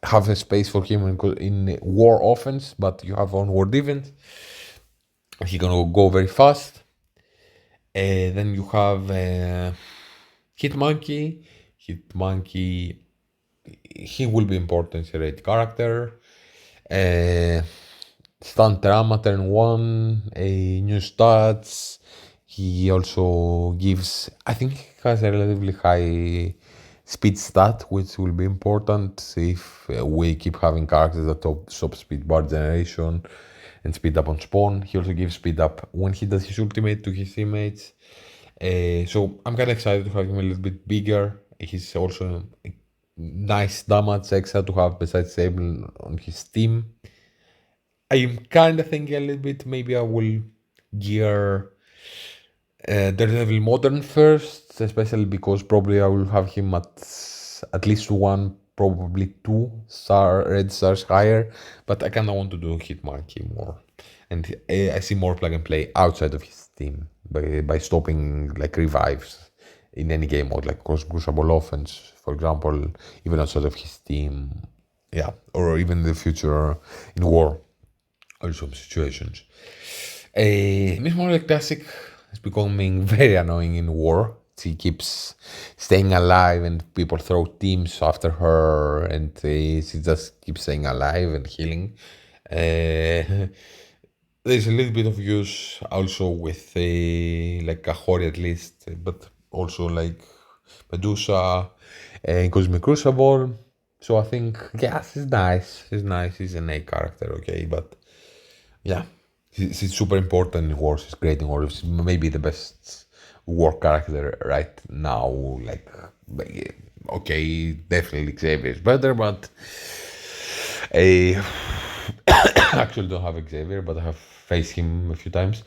have a space for him in war offense, but you have on war defense. He can go very fast. Then you have Hitmonkey. Hitmonkey, he will be important as a raid character. Stunt Drama turn 1, a new stats. He also gives, I think he has a relatively high speed stat, which will be important if we keep having characters that stop speed bar generation and speed up on spawn. He also gives speed up when he does his ultimate to his teammates. So I'm kind of excited to have him a little bit bigger. He's also a nice damage extra to have besides Sable on his team. I'm kind of thinking a little bit maybe I will gear Daredevil Modern first, especially because probably I will have him at least one, probably two red stars higher, but I kind of want to do Hitmonkey more. And I see more plug and play outside of his team by stopping like revives in any game mode, like Crucible Offense, for example, even outside of his team. Yeah, or even in the future in war, or some situations. Miss Moral Classic is becoming very annoying in war. She keeps staying alive, and people throw teams after her, and she just keeps staying alive and healing. There's a little bit of use also with like Kahori at least, but also like Medusa and Cosmic Crucible. So I think, yes, it's nice. It's nice. He's an A character, okay, but yeah, she's super important in war. She's great in war. She's maybe the best war character right now. Like, okay, definitely Xavier is better, but I actually don't have Xavier, but I have faced him a few times.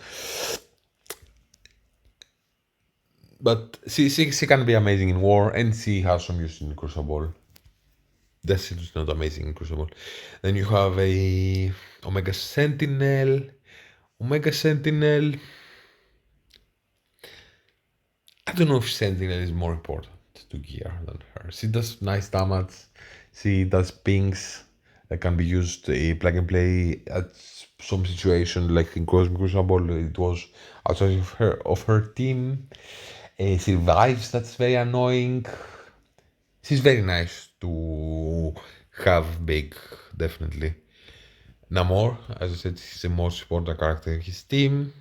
But she can be amazing in war, and she has some use in Crucible. That's it, not amazing in Crucible. Then you have a Omega Sentinel. Omega Sentinel. I don't know if Sentinel is more important to gear than her. She does nice damage. She does pings that can be used plug and play at some situation, like in Cosmic Crucible. It was outside of her team. She revives. That's very annoying. She's very nice to have big, definitely. Namor, as I said, he's the most important character in his team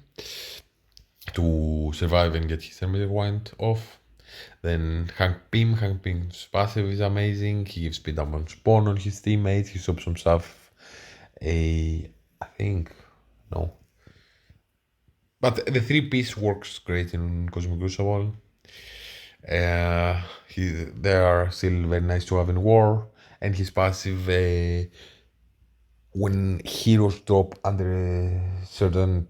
to survive and get his Thermite Wind off. Then Hank Pym's passive is amazing. He gives speed up on spawn on his teammates. He stops some stuff. I think, no. But the 3-piece works great in Cosmic Crucible. They are still very nice to have in war. And his passive, when heroes drop under a certain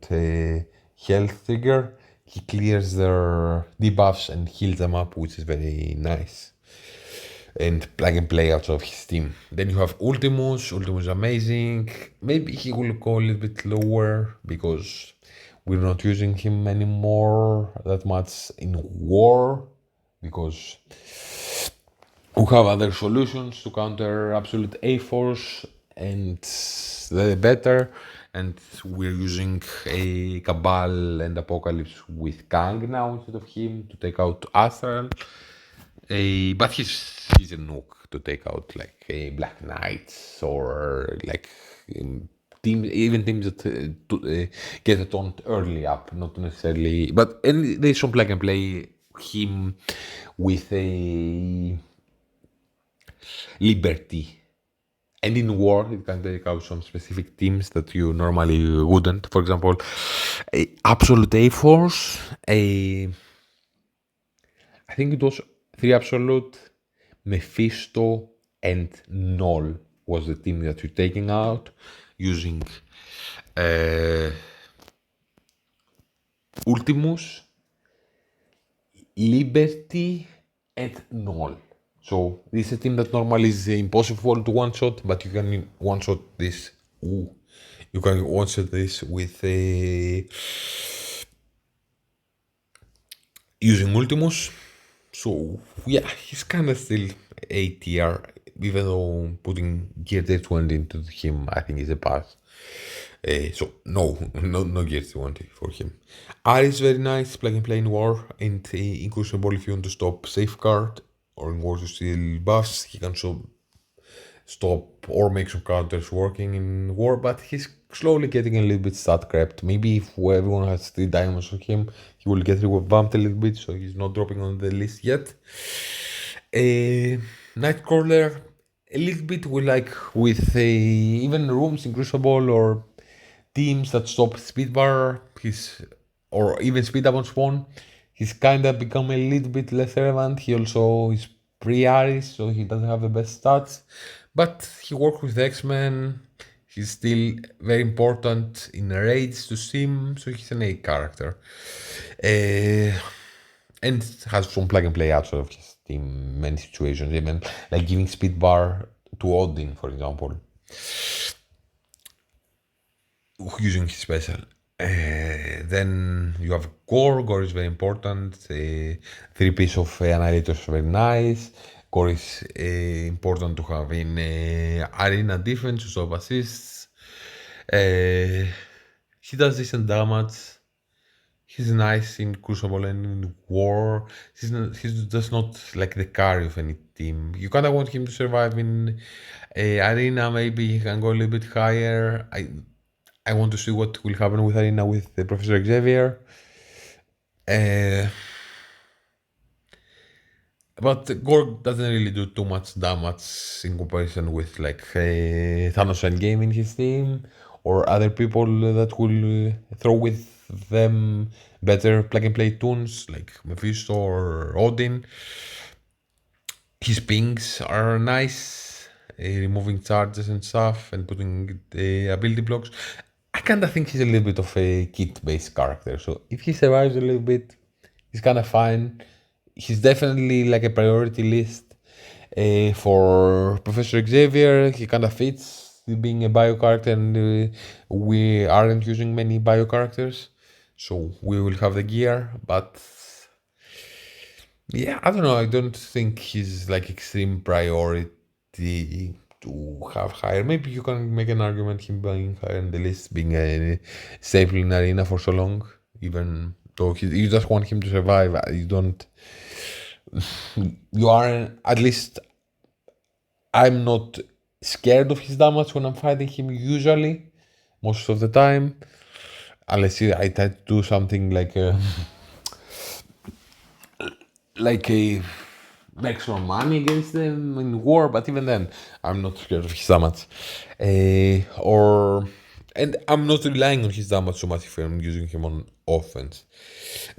health trigger, he clears their debuffs and heals them up, which is very nice. And plug and play out of his team. Then you have Ultimus. Ultimus is amazing. Maybe he will go a little bit lower because we're not using him anymore that much in war, because we have other solutions to counter absolute A-Force, and they're better. And we're using a Cabal and Apocalypse with Kang now instead of him to take out Astral. But he's a nuke to take out like a Black Knights or like teams that get a taunt early up, not necessarily. But and there's some plug and play him with a Liberty. And in war, it can take out some specific teams that you normally wouldn't. For example, Absolute A-Force, I think it was 3 Absolute, Mephisto, and Null was the team that you're taking out using Ultimus, Liberty, and Null. So this is a team that normally is impossible to one-shot, but you can one-shot this. You can one-shot this with using Ultimus. So yeah, he's kind of still A tier, even though putting Gear 20 into him, I think is a pass. So no Gear 20 for him. Ari is very nice, plug and play in war, and in Crucible if you want to stop Safeguard, or in war to steal buffs, he can stop or make some counters working in war, but he's slowly getting a little bit stat crept. Maybe if everyone has 3 diamonds on him, he will get revamped a little bit, so he's not dropping on the list yet. Nightcrawler, a little bit with even rooms in Crucible or teams that stop speedbar, or even speed up on spawn, he's kinda become a little bit less relevant. He also is pre-Aris, so he doesn't have the best stats. But he works with X-Men. He's still very important in raids to sim, so he's an A character. And has some plug and play outside of his team in many situations, even like giving speed bar to Odin, for example, using his special. Then you have Gore. Gore is very important. Three piece of Annihilator is very nice. Gore is important to have in arena defense to stop assists. He does decent damage. He's nice in Crucible and in War. He's just not like the carry of any team. You kinda want him to survive in Arena, maybe he can go a little bit higher. I want to see what will happen with Arena with Professor Xavier. But Gorg doesn't really do too much damage in comparison with like Thanos Endgame in his team or other people that will throw with them better plug and play tunes like Mephisto or Odin. His pings are nice, removing charges and stuff and putting ability blocks. I kinda think he's a little bit of a kit-based character, so if he survives a little bit, he's kinda fine. He's definitely like a priority list for Professor Xavier. He kinda fits being a bio character, and we aren't using many bio characters, so we will have the gear. But yeah, I don't know. I don't think he's like extreme priority to have higher. Maybe you can make an argument him being higher in the list, being a staple in Arena for so long, even though you just want him to survive. You don't. You are at least. I'm not scared of his damage when I'm fighting him usually, most of the time, unless I try to do something like a maximum money against them in war, but even then, I'm not scared of his damage. And I'm not relying on his damage so much if I'm using him on offense.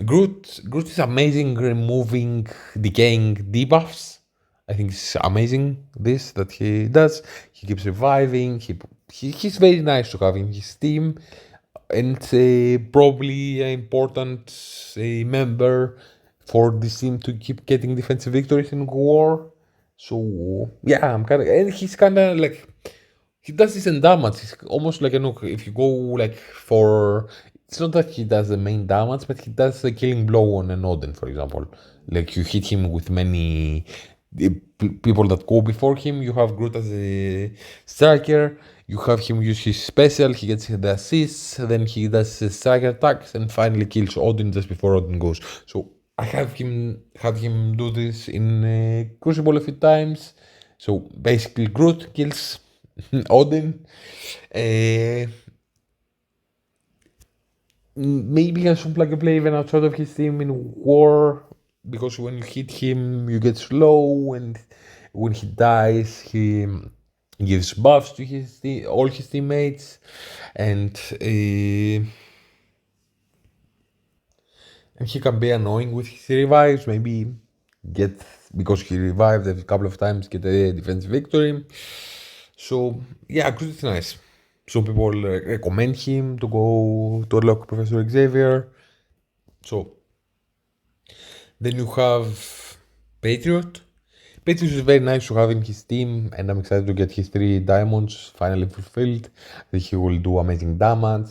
Groot is amazing removing decaying debuffs. I think it's amazing this that he does. He keeps reviving. He's very nice to have in his team, and probably an important member for this team to keep getting defensive victories in war. So yeah, and he's kind of like he does decent damage. It's almost like if you go like for it's not that he does the main damage, but he does the killing blow on an Odin, for example. Like you hit him with many people that go before him. You have Groot as a striker. You have him use his special. He gets the assists. Then he does his striker attacks and finally kills Odin just before Odin goes. So I have had him do this in Crucible a few times. So basically, Groot kills Odin. Maybe he has some plug and play even outside of his team in war, because when you hit him, you get slow, and when he dies, he gives buffs to all his teammates, and he can be annoying with his revives. Maybe because he revived a couple of times, get a defensive victory. So yeah, Groot is nice. Some people recommend him to go to unlock Professor Xavier. So then you have Patriot. Patriot is very nice to have in his team, and I'm excited to get his 3 diamonds finally fulfilled. I think he will do amazing damage.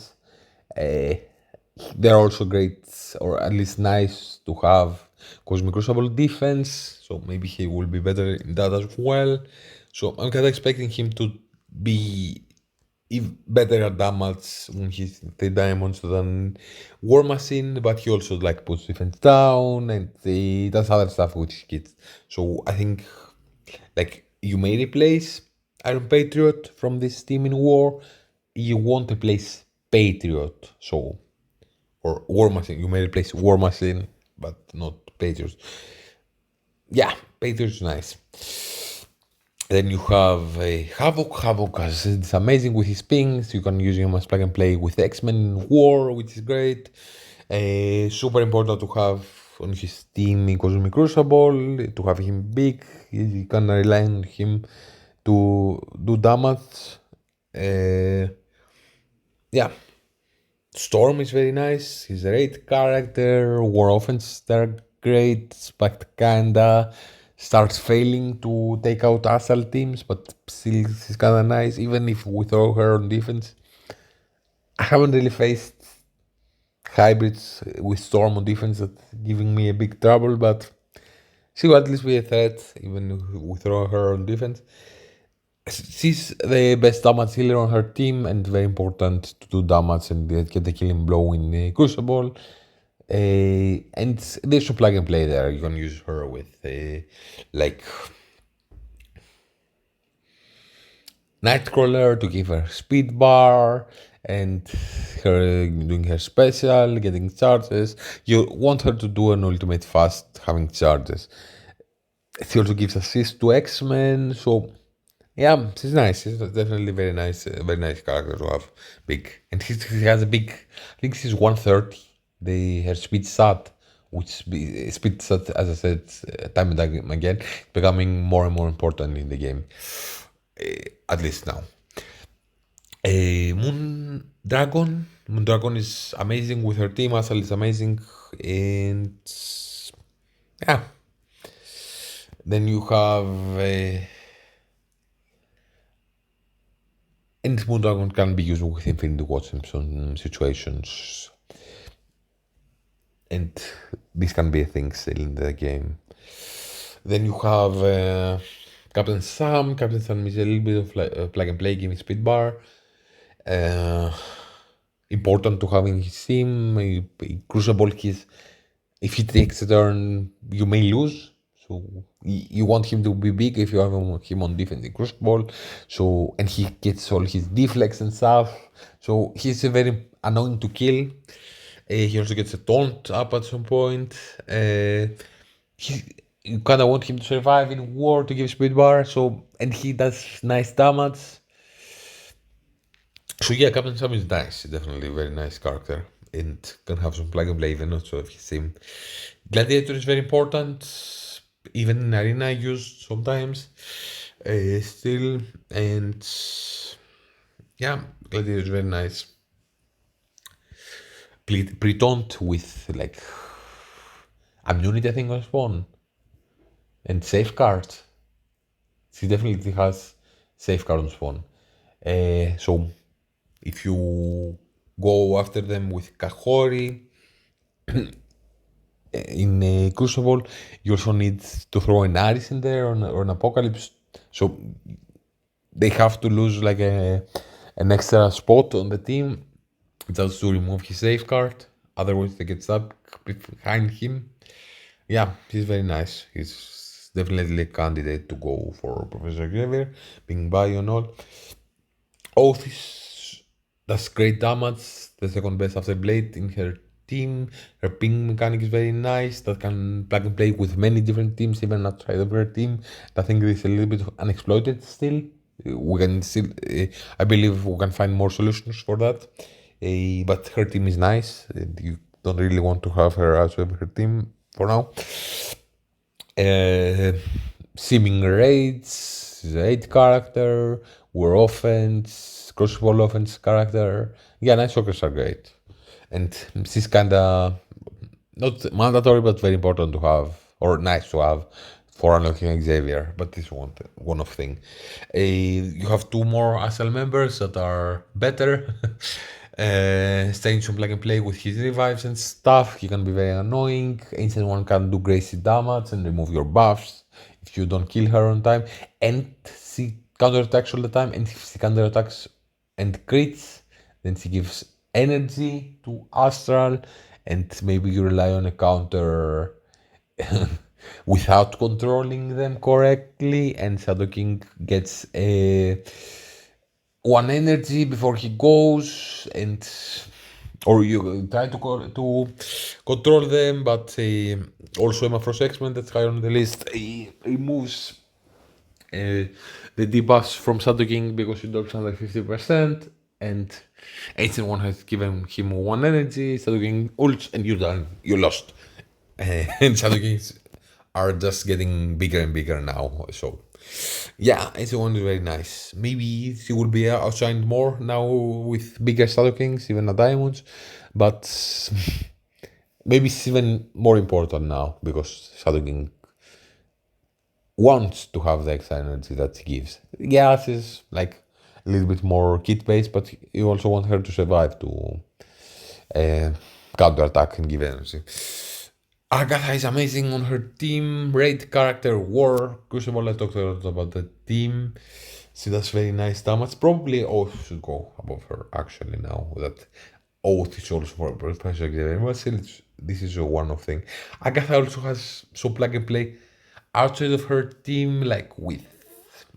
They're also great, or at least nice to have Cosmic Crucible defense, so maybe he will be better in that as well. So I'm kind of expecting him to be better at damage when he's 3 diamonds than War Machine, but he also like puts defense down and he does other stuff with his kits. So I think like you may replace Iron Patriot from this team in War. You won't replace Patriot, so or War Machine. You may replace War Machine, but not Patriot. Yeah, Patriot is nice. Then you have Havoc. Havoc is amazing with his pings. You can use him as plug and play with X-Men in War, which is great. Super important to have on his team in Cosmic Crucible, to have him big. You can rely on him to do damage Uh, yeah, Storm is very nice. He's a great character. War Offense, they're great. Spect kinda starts failing to take out Asal teams, but still she's kinda nice. Even if we throw her on defense, I haven't really faced hybrids with Storm on defense that giving me a big trouble, but she will at least be a threat even if we throw her on defense. She's the best damage healer on her team and very important to do damage and get the killing blow in Crucible. And there's a plug and play there. You can use her with like Nightcrawler to give her speed bar and her doing her special, getting charges. You want her to do an ultimate fast having charges. She also gives assist to X-Men, so yeah, she's nice. She's definitely very nice character to have. Big, and she has a big. I think she's 130. Her speed stat, speed stat, as I said, time and time again, becoming more and more important in the game. At least now. Moon Dragon is amazing with her team. Asal is amazing, and yeah. Then you have. And Moon Dragon can be used with Infinity Watch in some situations. And this can be a thing still in the game. Then you have Captain Sam. Captain Sam is a little bit of plug and play, giving speed bar. Important to have in his team. Crucible, if he takes a turn, you may lose. So you want him to be big if you have him on defense in Crucible. So and he gets all his deflex and stuff. So he's a very annoying to kill. He also gets a taunt up at some point. You kind of want him to survive in war to give speed bar. So and he does nice damage. So yeah, Captain Sam is nice. Definitely a very nice character and can have some plug and play even not so if his team. Gladiator is very important. Even in arena used sometimes. Still and yeah, Gladiator is very nice. Pre-taunt with like immunity, I think, on spawn and safeguard. She definitely has safeguard on spawn. So if you go after them with Kahori in a Crucible, you also need to throw an Aris in there or an Apocalypse. So they have to lose like an extra spot on the team just to remove his safeguard. Otherwise, they get stuck behind him. Yeah, he's very nice. He's definitely a candidate to go for Professor Xavier, being bio and all. Oath does great damage. The second best after Blade in her team. Her ping mechanic is very nice. That can plug and play with many different teams, even outside of her team. I think it is a little bit unexploited still. We can still, I believe, we can find more solutions for that. But her team is nice. You don't really want to have her outside of her team for now. Seeming Raids is a raid character. War Offense, Crucible Offense character. Yeah, Night Stalkers are great. And she's kinda not mandatory but very important to have, or nice to have for unlocking Xavier, but this one of thing. You have two more Asal members that are better. Staying some plug and play with his revives and stuff. He can be very annoying. Ancient One can do crazy damage and remove your buffs if you don't kill her on time. And she counterattacks all the time. And if she counterattacks and crits, then she gives energy to Astral. And maybe you rely on a counter without controlling them correctly. And Shadow King gets a one energy before he goes, and or you try to control them, but also Emma Frost X-Men that's high on the list. He removes the debuffs from Shadow King because he drops under 50%, and Ancient One has given him one energy. Shadow King ults, and you're done. You lost. And Shadow King is are just getting bigger and bigger now. So yeah, SE1 is very nice. Maybe she will be outshined more now with bigger Shadow Kings, even at Diamonds, but maybe it's even more important now because Shadow King wants to have the extra energy that he gives. Gas is like a little bit more kit based, but you also want her to survive to uh, counter attack and give energy. Agatha is amazing on her team. Raid character War. Crucible, I talked a lot about the team. She does very nice damage. Probably Oath should go above her actually now. That Oath is also for Professor Xavier. But still, this is a one-off thing. Agatha also has so plug and play outside of her team, like with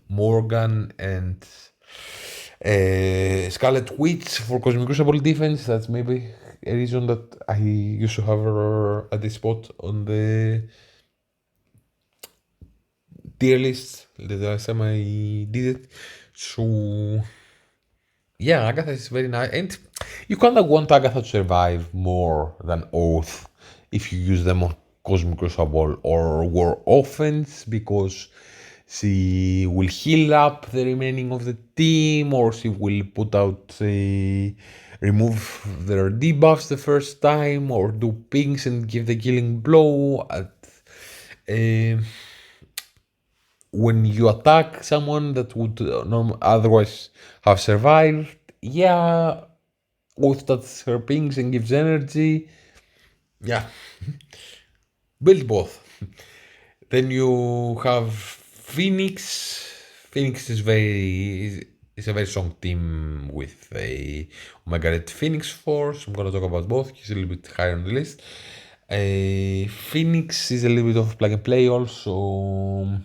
Morgan and Scarlet Witch for Cosmic Crucible defense. That's maybe a reason that I used to have her at this spot on the tier list the last time I did it. So yeah, Agatha is very nice, and you kind of want Agatha to survive more than Oath if you use them on Cosmic Crucible or War Offense because she will heal up the remaining of the team, or she will put out remove their debuffs the first time, or do pings and give the killing blow at when you attack someone that would otherwise have survived. Yeah, with that her pings and gives energy. Yeah, build both. Then you have Phoenix. Phoenix is a very strong team with a Omega Red Phoenix Force. I'm gonna talk about both. He's a little bit higher on the list. Phoenix is a little bit of plug and play also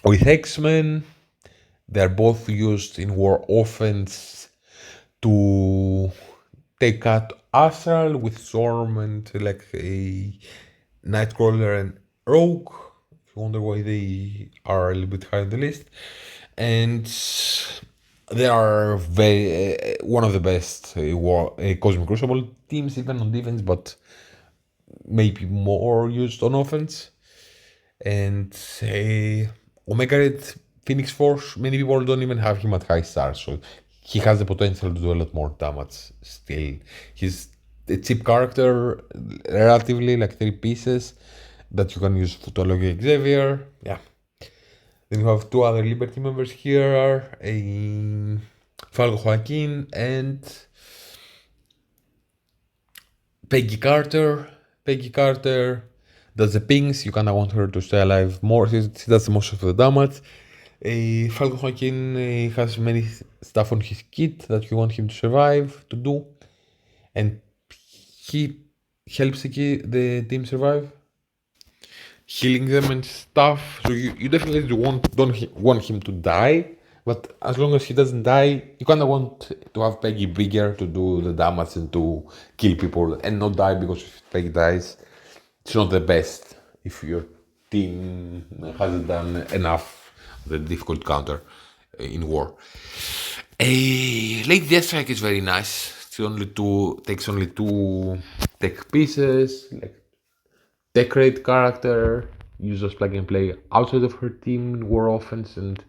with X-Men. They're both used in War Offense to take out Astral with Storm and like a Nightcrawler and Rogue. If you wonder why they are a little bit higher on the list. And they are very one of the best Cosmic Crucible teams, even on defense, but maybe more used on offense. And Omega Red Phoenix Force, many people don't even have him at high stars, so he has the potential to do a lot more damage still. He's a cheap character, relatively, like 3 pieces that you can use to unlock Xavier. Yeah. Then you have 2 other Liberty members here are a Falco Joaquin and Peggy Carter. Peggy Carter does the pings. You kinda want her to stay alive more. She does most of the damage. Falco Joaquin has many stuff on his kit that you want him to survive, to do. And he helps the team survive. Healing them and stuff. So you definitely don't want him to die. But as long as he doesn't die, you kinda want to have Peggy bigger to do the damage and to kill people and not die, because if Peggy dies, it's not the best if your team hasn't done enough of the difficult counter in war. Lady Deathstrike is very nice. Takes only 2 tech pieces, like tech rate character, uses plug and play outside of her team in war offense, and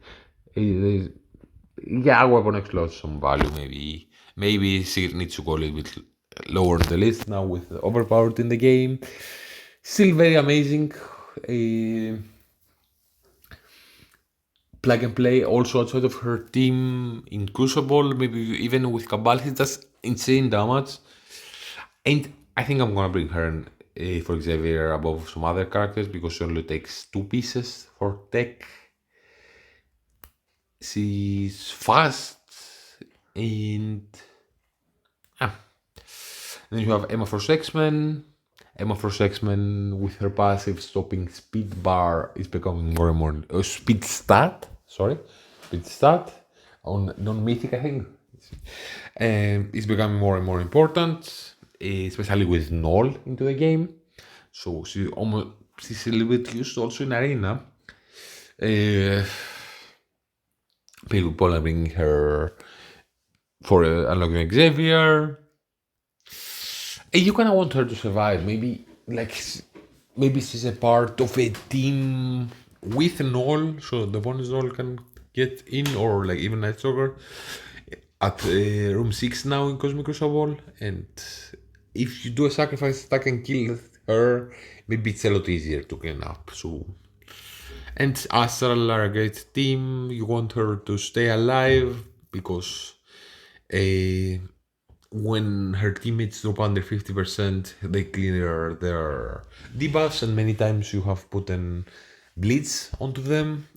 yeah, weapon X lost some value. Maybe she needs to go a little bit lower on the list now with overpowered in the game. Still very amazing. Plug and play also outside of her team in Crucible, maybe even with Cabal. He does insane damage. And I think I'm gonna bring her for Xavier above some other characters because she only takes 2 pieces for tech. She's fast and then you have Emma Frost X-Men. Emma Frost X-Men with her passive stopping speed bar is becoming more and more speed stat on non-mythic, I think. It's becoming more and more important, especially with Null into the game. So she's a little bit used also in arena. People are bringing her for unlocking Xavier. And you kind of want her to survive. Maybe like maybe she's a part of a team with Null, so the bonus Null can get in, or like even Night Stalker at room 6 now in Cosmic Crucible, and if you do a sacrifice attack and kill her, maybe it's a lot easier to clean up. So, and Astral are a great team. You want her to stay alive because when her teammates drop under 50%, they clear their debuffs, and many times you have put an blitz onto them,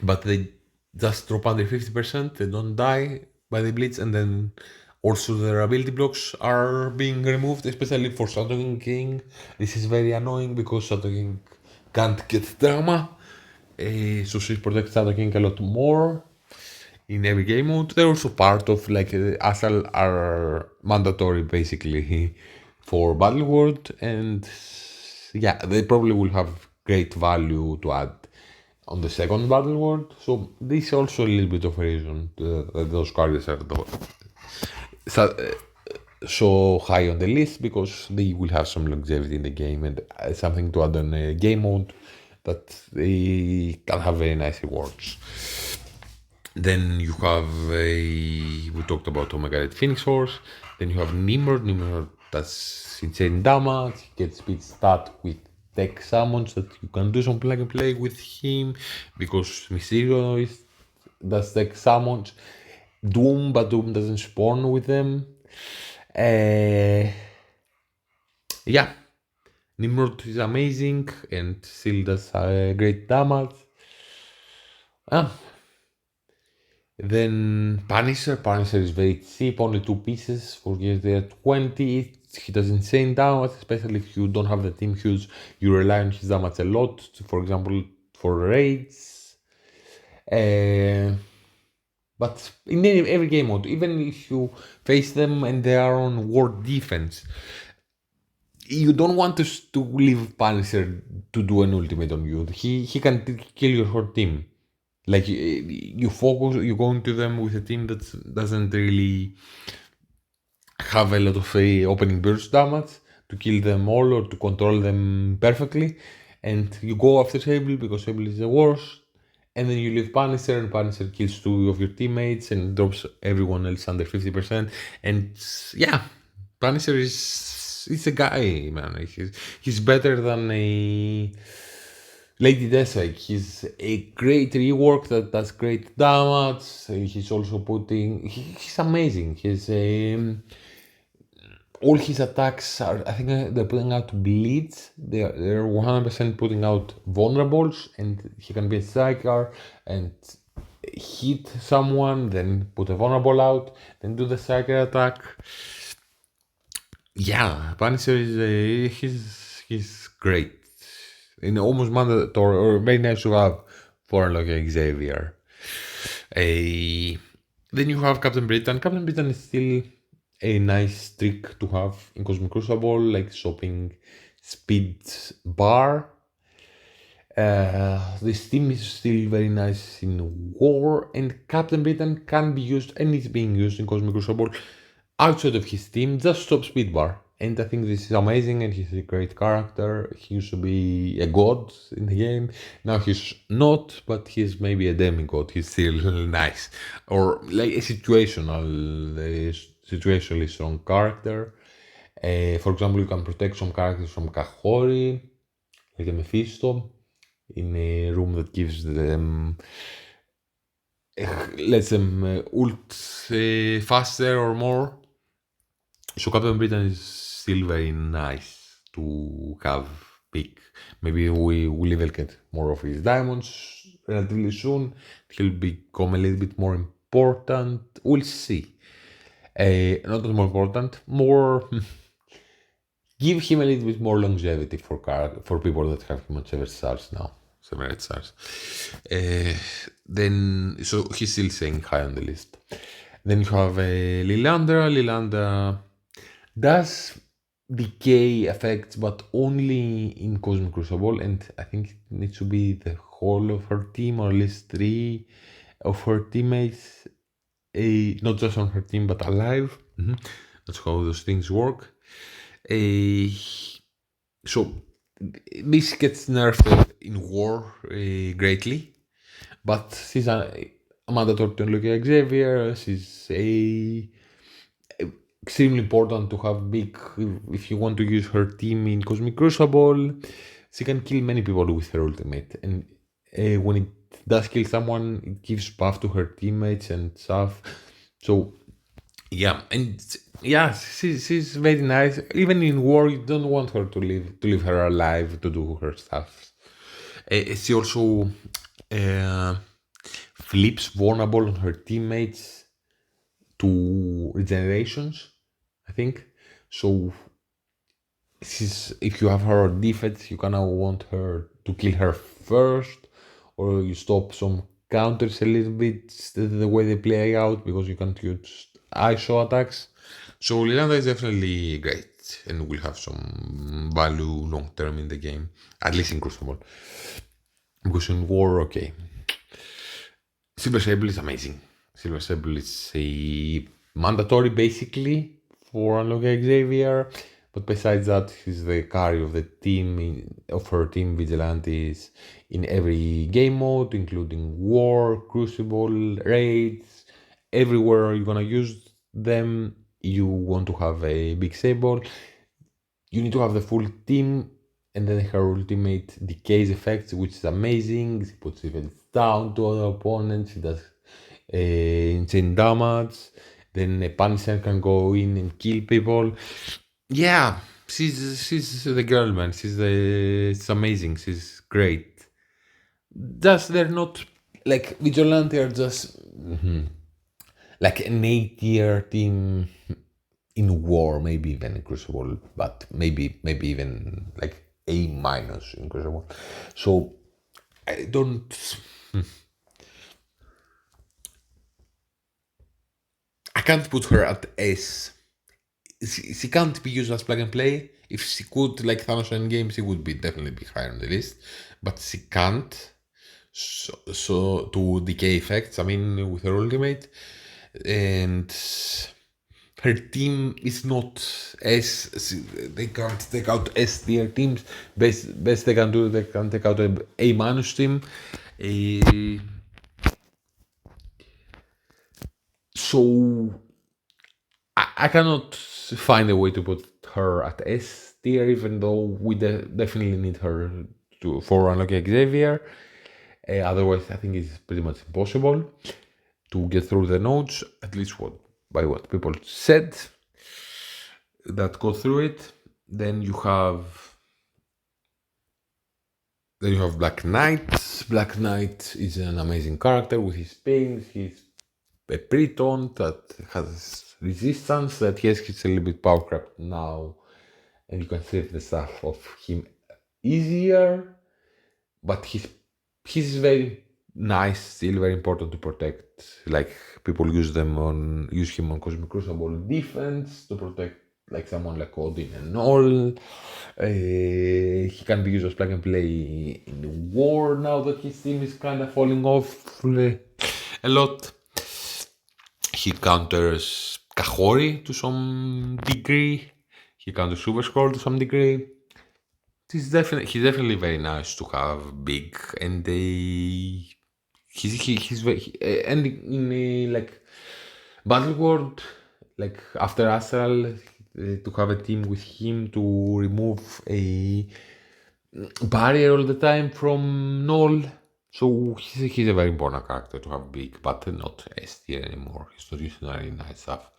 but they just drop under 50%, they don't die by the blitz, and then also their ability blocks are being removed, especially for Shadow King. This is very annoying because Shadow King can't get drama, so she protects Shadow King a lot more in every game mode. They're also part of like Asal are mandatory basically for Battle World, and yeah, they probably will have great value to add on the second Battle World. So this is also a little bit of a reason that those cards are so high on the list, because they will have some longevity in the game and something to add on a game mode that they can have very nice rewards. Then you have we talked about Omega Red Phoenix Force. Then you have Nimrod. Nimrod does insane damage. He gets speed stat with tech summons that you can do some plug and play with him, because Mysterio does tech summons. Doom, but Doom doesn't spawn with them. Yeah, Nimrod is amazing and still does great damage. Then Punisher is very cheap, only 2 pieces for GSD 20. He does insane damage, especially if you don't have the team huge. You rely on his damage a lot, for example, for raids. But in every game mode, even if you face them and they are on ward defense, you don't want to leave Punisher to do an ultimate on you. He can kill your whole team. Like you go into them with a team that doesn't really have a lot of opening burst damage to kill them all or to control them perfectly, and you go after Sable because Sable is the worst, and then you leave Punisher, and Punisher kills 2 of your teammates and drops everyone else under 50%. And yeah, Punisher is a guy, man. He's better than a Lady Deathstrike. He's a great rework that does great damage. He's also he's amazing. All his attacks are, I think they're putting out bleeds. They're 100% putting out vulnerables, and he can be a striker and hit someone, then put a vulnerable out, then do the striker attack. Yeah, Punisher he's great. In almost mandatory or very nice to have for like Xavier. Then you have Captain Britain. Captain Britain is still a nice trick to have in Cosmic Crucible, like shopping speed bar. This team is still very nice in War, and Captain Britain can be used, and is being used in Cosmic Crucible outside of his team, just stop speed bar. And I think this is amazing, and he's a great character. He used to be a god in the game. Now he's not, but he's maybe a demigod. He's still nice. Or like a situationally strong character. For example, you can protect some characters from Kahori, like a Mephisto, in a room that gives them lets them ult faster or more. So Captain Britain is still very nice to have pick. Maybe we will even get more of his diamonds relatively soon. He'll become a little bit more important. We'll see. Not that more important, more give him a little bit more longevity for people that have him on 7 stars now. 7 8 stars. Then so he's still staying high on the list. Then you have Lilandra. Lilandra does decay effects, but only in Cosmic Crucible, and I think it needs to be the whole of her team, or at least 3 of her teammates, not just on her team but alive. That's how those things work. So this gets nerfed in war greatly, but she's a mandatory to look at Xavier. She's a extremely important to have big if you want to use her team in Cosmic Crucible. She can kill many people with her ultimate, and when it does kill someone, it gives buff to her teammates and stuff. So yeah, and yeah, she's very nice. Even in war, you don't want her to leave her alive to do her stuff. She also uh, flips vulnerable on her teammates to regenerations, I think. So if you have her on defense, you kind of want her to kill her first, or you stop some counters a little bit the way they play out because you can't use ISO attacks. So Lilanda is definitely great and will have some value long term in the game, at least in Crucible. Because in War, okay, Silver Sable is amazing. Silver Sable is a mandatory basically for unlocking Xavier, but besides that, he's the carry of the team of her team Vigilantes in every game mode, including War, Crucible, Raids. Everywhere you're gonna use them, you want to have a big Sable. You need to have the full team, and then her ultimate decays effects, which is amazing. She puts events down to other opponents. She does insane damage. Then a Punisher can go in and kill people. Yeah, she's the girl, man. It's amazing. She's great. Just they're not like Vigilante are just like an A-tier team in War, maybe even in Crucible, but maybe even like A minus in Crucible. So I don't. I can't put her at S. She can't be used as plug and play. If she could, like Thanos Endgame, she would be definitely be higher on the list. But she can't. So to decay effects, I mean, with her ultimate, and her team is not S. They can't take out S tier teams. Best they can do, they can take out a minus team. A, so I cannot find a way to put her at S tier, even though we definitely need her for unlocking Xavier. Otherwise, I think it's pretty much impossible to get through the nodes. At least by what people said that go through it. Then you have Black Knight. Black Knight is an amazing character with his pains. He's a Priton that has resistance, that yes, he's a little bit power crept now, and you can save the stuff of him easier, but he's very nice, still very important to protect. Like people use him on Cosmic Crucible defense to protect like someone like Odin and all. He can be used as plug and play in the War now that his team is kind of falling off a lot. He counters Kahori to some degree. He counters Super Scroll to some degree. He's definitely very nice to have big, and he's very and in a, like Battle World, like after Astral, to have a team with him to remove a barrier all the time from Null. So he's a very important character to have big, but not S tier anymore. He's not using any nice stuff.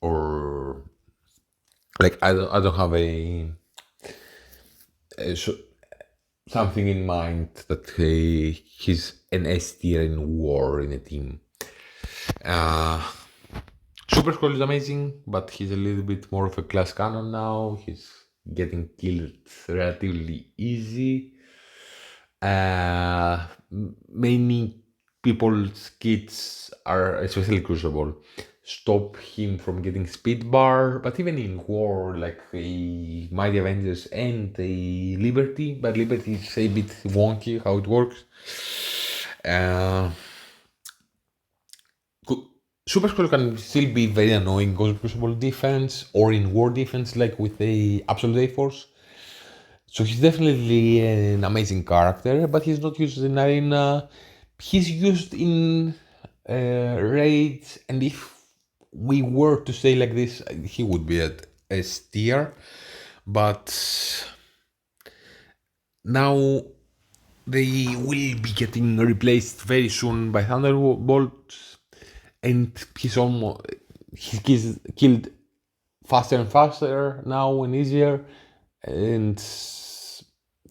Or like I don't have something in mind that he's an S tier in War in a team. Super Scroll is amazing, but he's a little bit more of a class cannon now. He's getting killed relatively easy. Many people's kits are, especially Crucible, stop him from getting speed bar, but even in War, like a Mighty Avengers and a Liberty, but Liberty is a bit wonky how it works. Super Scroll can still be very annoying in Crucible defense or in War defense, like with the Absolute A Force. So he's definitely an amazing character, but he's not used in arena. He's used in raids, and if we were to say like this, he would be at S tier. But now they will be getting replaced very soon by Thunderbolt, and he's killed faster and faster now and easier, and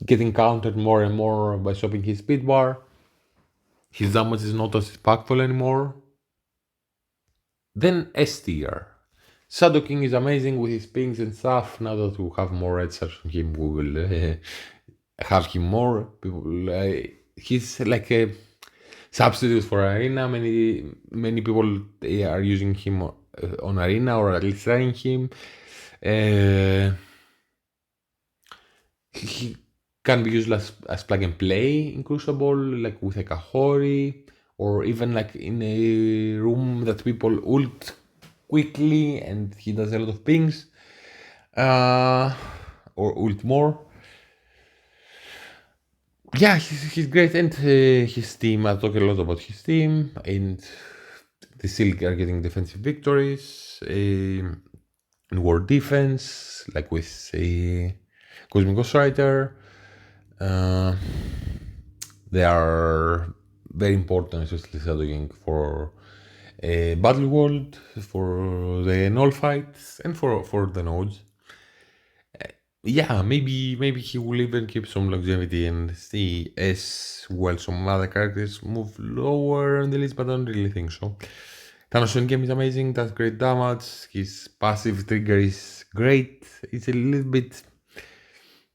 getting countered more and more by swapping his speed bar. His damage is not as impactful anymore. Then S tier. Shadow King is amazing with his pings and stuff. Now that we have more red stars on him, we will have him more. He's like a substitute for Arena. Many people are using him on Arena, or at least trying him. He can be used as plug and play in Crucible, like with a Kahori, or even like in a room that people ult quickly and he does a lot of pings, or ult more. Yeah, he's great, and his team, I talk a lot about his team, and they still are getting defensive victories in war defense, like with Cosmic Ghostwriter. They are very important, especially shadowing for Battle World, for the null fights, and for the nodes. Yeah, maybe he will even keep some longevity and see as well some other characters move lower on the list, but I don't really think so. Thanos Endgame is amazing, does great damage, his passive trigger is great, it's a little bit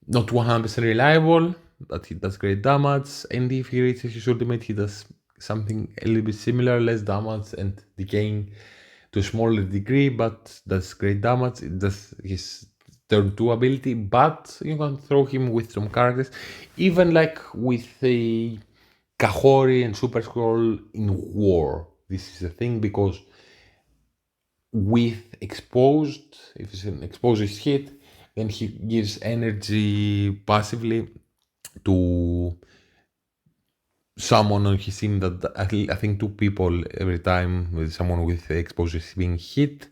not 100% reliable, but he does great damage, and if he reaches his ultimate, he does something a little bit similar, less damage and decaying to a smaller degree, but does great damage. It does his turn 2 ability, but you can throw him with some characters, even like with a Kahori and Super Scroll in war. This is a thing because with exposed, if it's an exposed hit, then he gives energy passively to someone on his team that I think 2 people every time with someone with exposure is being hit.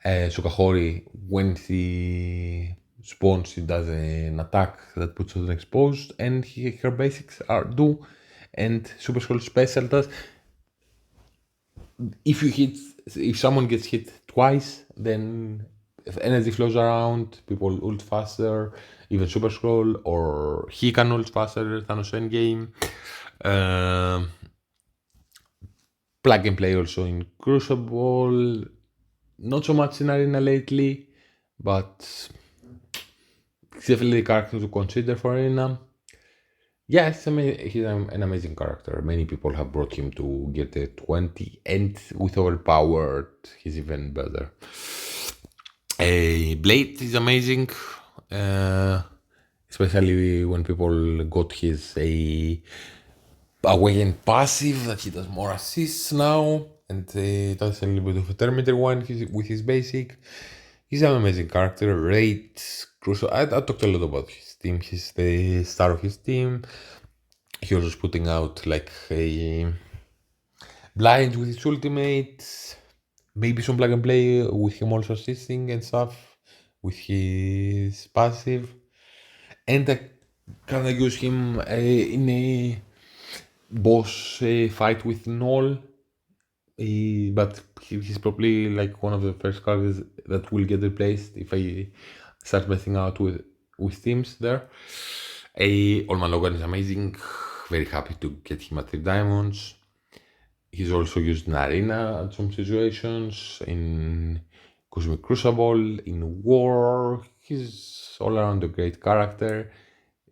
So Kahori, when he spawns, he does an attack that puts us exposed, and her basics are do, and Super Skull special does. If someone gets hit twice, then if energy flows around, people ult faster, even Super Scroll, or he can ult faster, Thanos Endgame. Plug and play also in Crucible. Not so much in Arena lately, but it's definitely a character to consider for Arena. Yes, he's an amazing character. Many people have brought him to get a 20, and with overpowered, he's even better. Blade is amazing, especially when people got his Awaken passive that he does more assists now, and does a little bit of a Terminator one with his basic. He's an amazing character. Rate Crucial. I talked a lot about his team. He's the star of his team. He was putting out like a blind with his ultimate. Maybe some plug and play with him also assisting and stuff with his passive. And I kind of use him in a boss fight with Null. But he's probably like one of the first characters that will get replaced if I start messing out with teams there. Olman Logan is amazing. Very happy to get him at 3 diamonds. He's also used in Arena at some situations, in Cosmic Crucible, in War. He's all around a great character.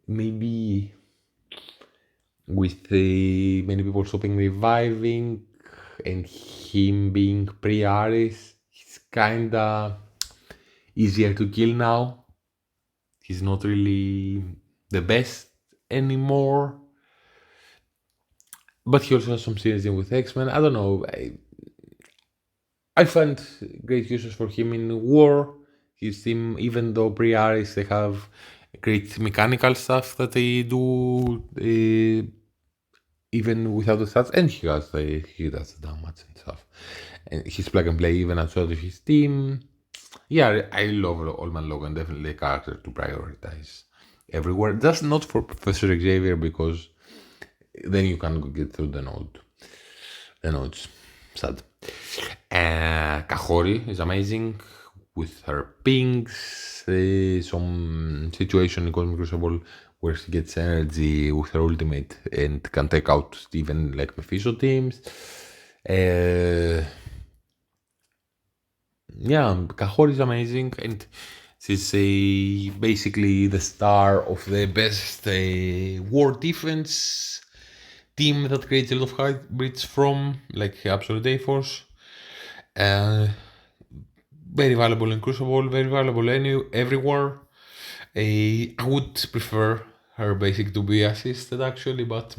Maybe with many people stopping reviving and him being pre-Aris, he's kinda easier to kill now. He's not really the best anymore. But he also has some synergy with X-Men. I don't know. I find great uses for him in War. His team, even though pre-Aris, they have create mechanical stuff that they do even without the stats, and he does the damage and stuff. And he's plug and play even outside of his team. Yeah, I love Old Man Logan, definitely a character to prioritize everywhere. Just not for Professor Xavier, because then you can't get through the node. The nodes. Sad. Kahori is amazing with her pings. Some situation in Cosmic Crucible where she gets energy with her ultimate and can take out even like Mephisto teams. Yeah, Kahori is amazing, and she's basically the star of the best war defense team that creates a lot of hybrids from, like Absolute A-Force. Very valuable in Crucible, very valuable everywhere. I would prefer her basic to be assisted actually, but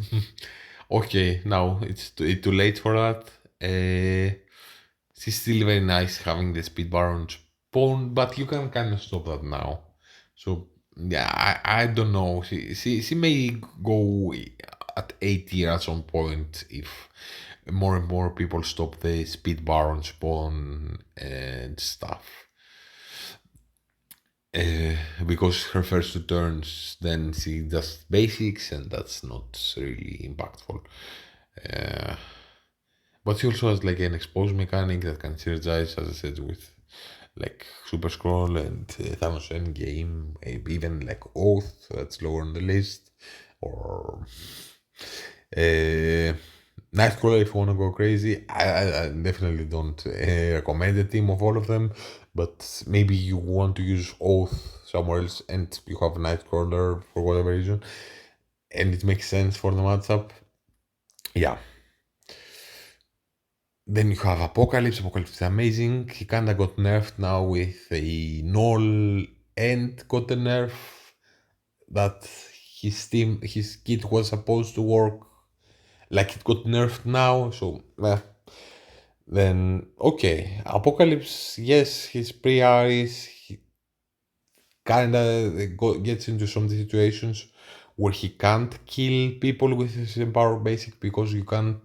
okay, now it's too late for that. She's still very nice having the Speed Baron spawn, but you can kind of stop that now. So yeah, I don't know. She may go at 80 at some point if more and more people stop the Speed Baron spawn and stuff. Because her first two turns, then she does basics, and that's not really impactful. But she also has like an expose mechanic that can synergize, as I said, with like Super Scroll and Thanos Endgame, even like Oath, that's lower on the list, or Nightcrawler if you want to go crazy. I definitely don't recommend a team of all of them, but maybe you want to use Oath somewhere else and you have Nightcrawler for whatever reason, and it makes sense for the matchup. Yeah. Then you have Apocalypse. Apocalypse is amazing. He kinda got nerfed now with a Null and got a nerf that his kit was supposed to work. Like it got nerfed now, so then okay. Apocalypse, yes, he's pre-Aris. He kinda gets into some situations where he can't kill people with his Empower basic because you can't.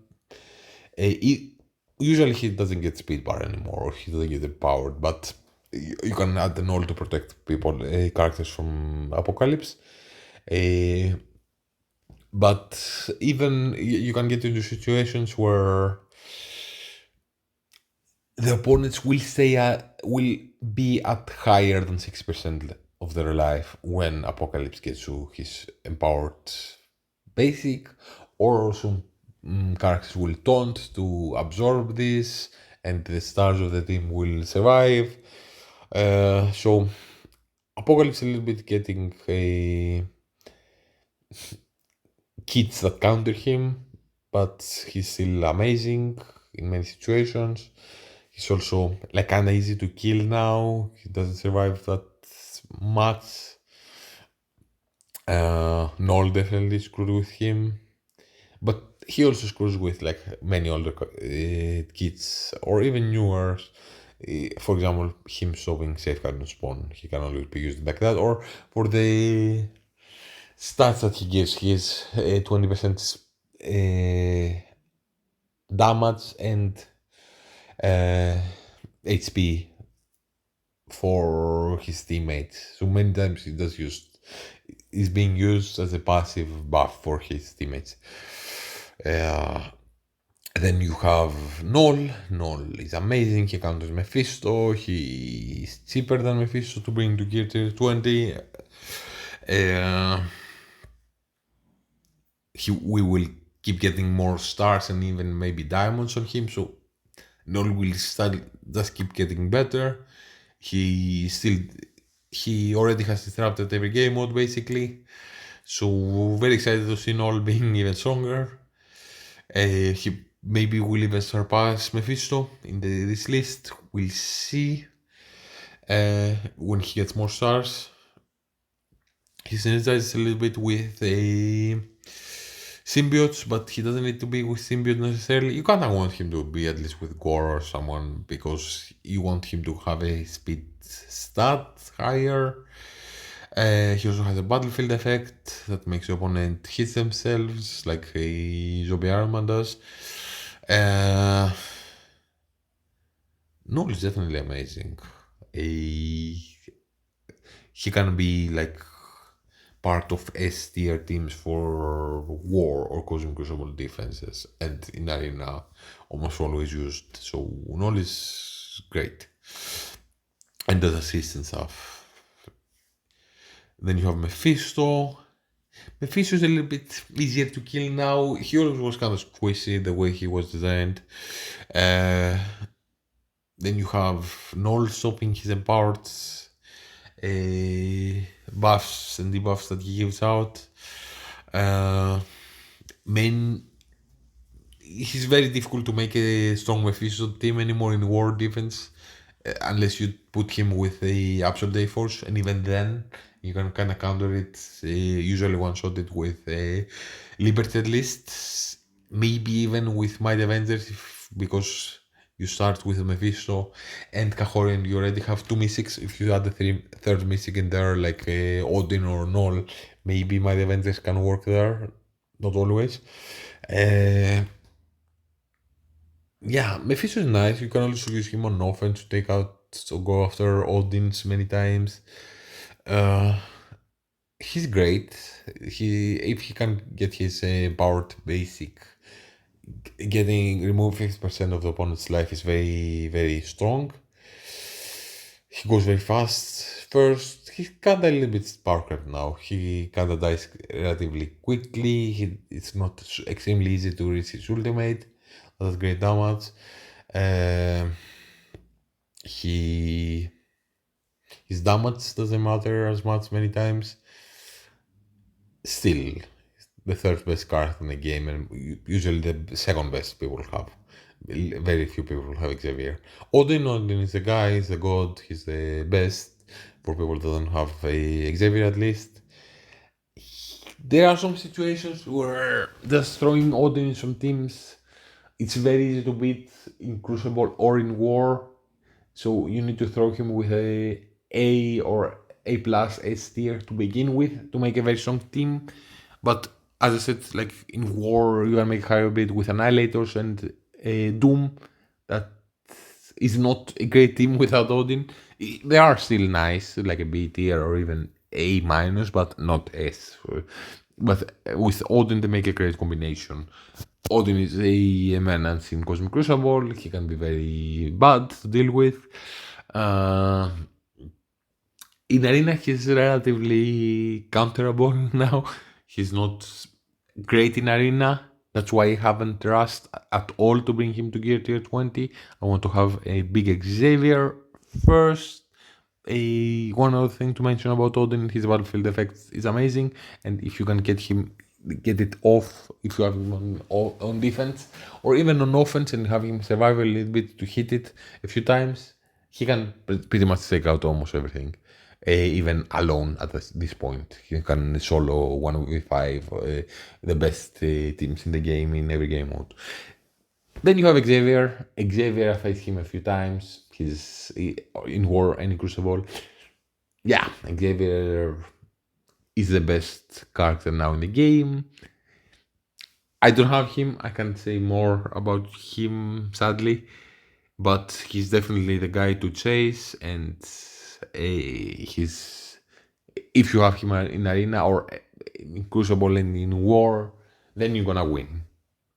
Usually he doesn't get speed bar anymore, or he doesn't get empowered, but you can add the null to protect people, characters from Apocalypse. But even you can get into situations where the opponents will be at higher than 6% of their life when Apocalypse gets to his empowered basic, or some characters will taunt to absorb this, and the stars of the team will survive. So Apocalypse a little bit getting kits that counter him, but he's still amazing in many situations. He's also like kinda easy to kill now. He doesn't survive that much. Null definitely screwed with him, but he also screws with like many older kits or even newer. For example, him stopping Safeguard and Spawn, he can always be used like that. Or for the stats that he gives, he has 20% damage and HP for his teammates. So many times is being used as a passive buff for his teammates. Then you have Null. Null is amazing. He counters Mephisto. He is cheaper than Mephisto to bring to gear tier 20. We will keep getting more stars and even maybe diamonds on him. So Null will just keep getting better. He already has disrupted every game mode basically. So very excited to see Null being even stronger. He maybe will even surpass Mephisto in this list. We'll see when he gets more stars. He synergizes a little bit with a symbiotes, but he doesn't need to be with symbiote necessarily. You kind of want him to be at least with Gore or someone, because you want him to have a speed stat higher. He also has a battlefield effect that makes your opponent hit themselves like a zombie armor does. Uh, Null is definitely amazing. He can be like part of S tier teams for war or cosmic crucible defenses, and in arena almost always used. So Null is great and does assist and stuff. Then you have Mephisto. Mephisto is a little bit easier to kill now. He always was kind of squishy the way he was designed. Uh, then you have Null stopping his empowered buffs and debuffs that he gives out. Main, he's very difficult to make a strong Mephisto team anymore in war defense, unless you put him with a Absolute Day Force, and even then you can kind of counter it, usually one-shot it with Liberty at least, maybe even with Might Avengers, because you start with Mephisto and Kahori and you already have two mystics. If you add the third mystic in there, like Odin or Null, maybe Might Avengers can work there, not always. Yeah, Mephisto is nice. You can also use him on offense to take out, to go after Odins many times. He's great. If he can get his powered basic, getting remove 50% of the opponent's life is very very strong. He goes very fast. First, he's kinda a little bit sparkler now. He kinda dies relatively quickly. It's not extremely easy to reach his ultimate. That's great damage. Um he his damage doesn't matter as much many times. Still, the third best card in the game, and usually the second best people have. Very few people have Xavier. Odin is the guy, he's the god, he's the best for people that don't have a Xavier at least. There are some situations where just throwing Odin in some teams, it's very easy to beat in Crucible or in War. So you need to throw him with A or A plus S tier to begin with to make a very strong team. But as I said, like in War, you can make hybrid with Annihilators and Doom. That is not a great team without Odin. They are still nice, like a B tier or even A minus, but not S. But with Odin, they make a great combination. Odin is a menace in Cosmic Crucible. He can be very bad to deal with. In Arena, he's relatively counterable now. He's not great in Arena. That's why I haven't rushed at all to bring him to Gear Tier 20. I want to have a big Xavier first. One other thing to mention about Odin, his battlefield effects is amazing, and if you can get it off, if you have him on defense or even on offense and have him survive a little bit to hit it a few times, he can pretty much take out almost everything. Even alone at this point, he can solo 1v5 the best teams in the game in every game mode. Then you have Xavier. Xavier, I faced him a few times. He's in War and in Crucible. Yeah, Xavier is the best character now in the game. I don't have him. I can't say more about him, sadly. But he's definitely the guy to chase, and he's, if you have him in Arena or in Crucible and in War, then you're gonna win.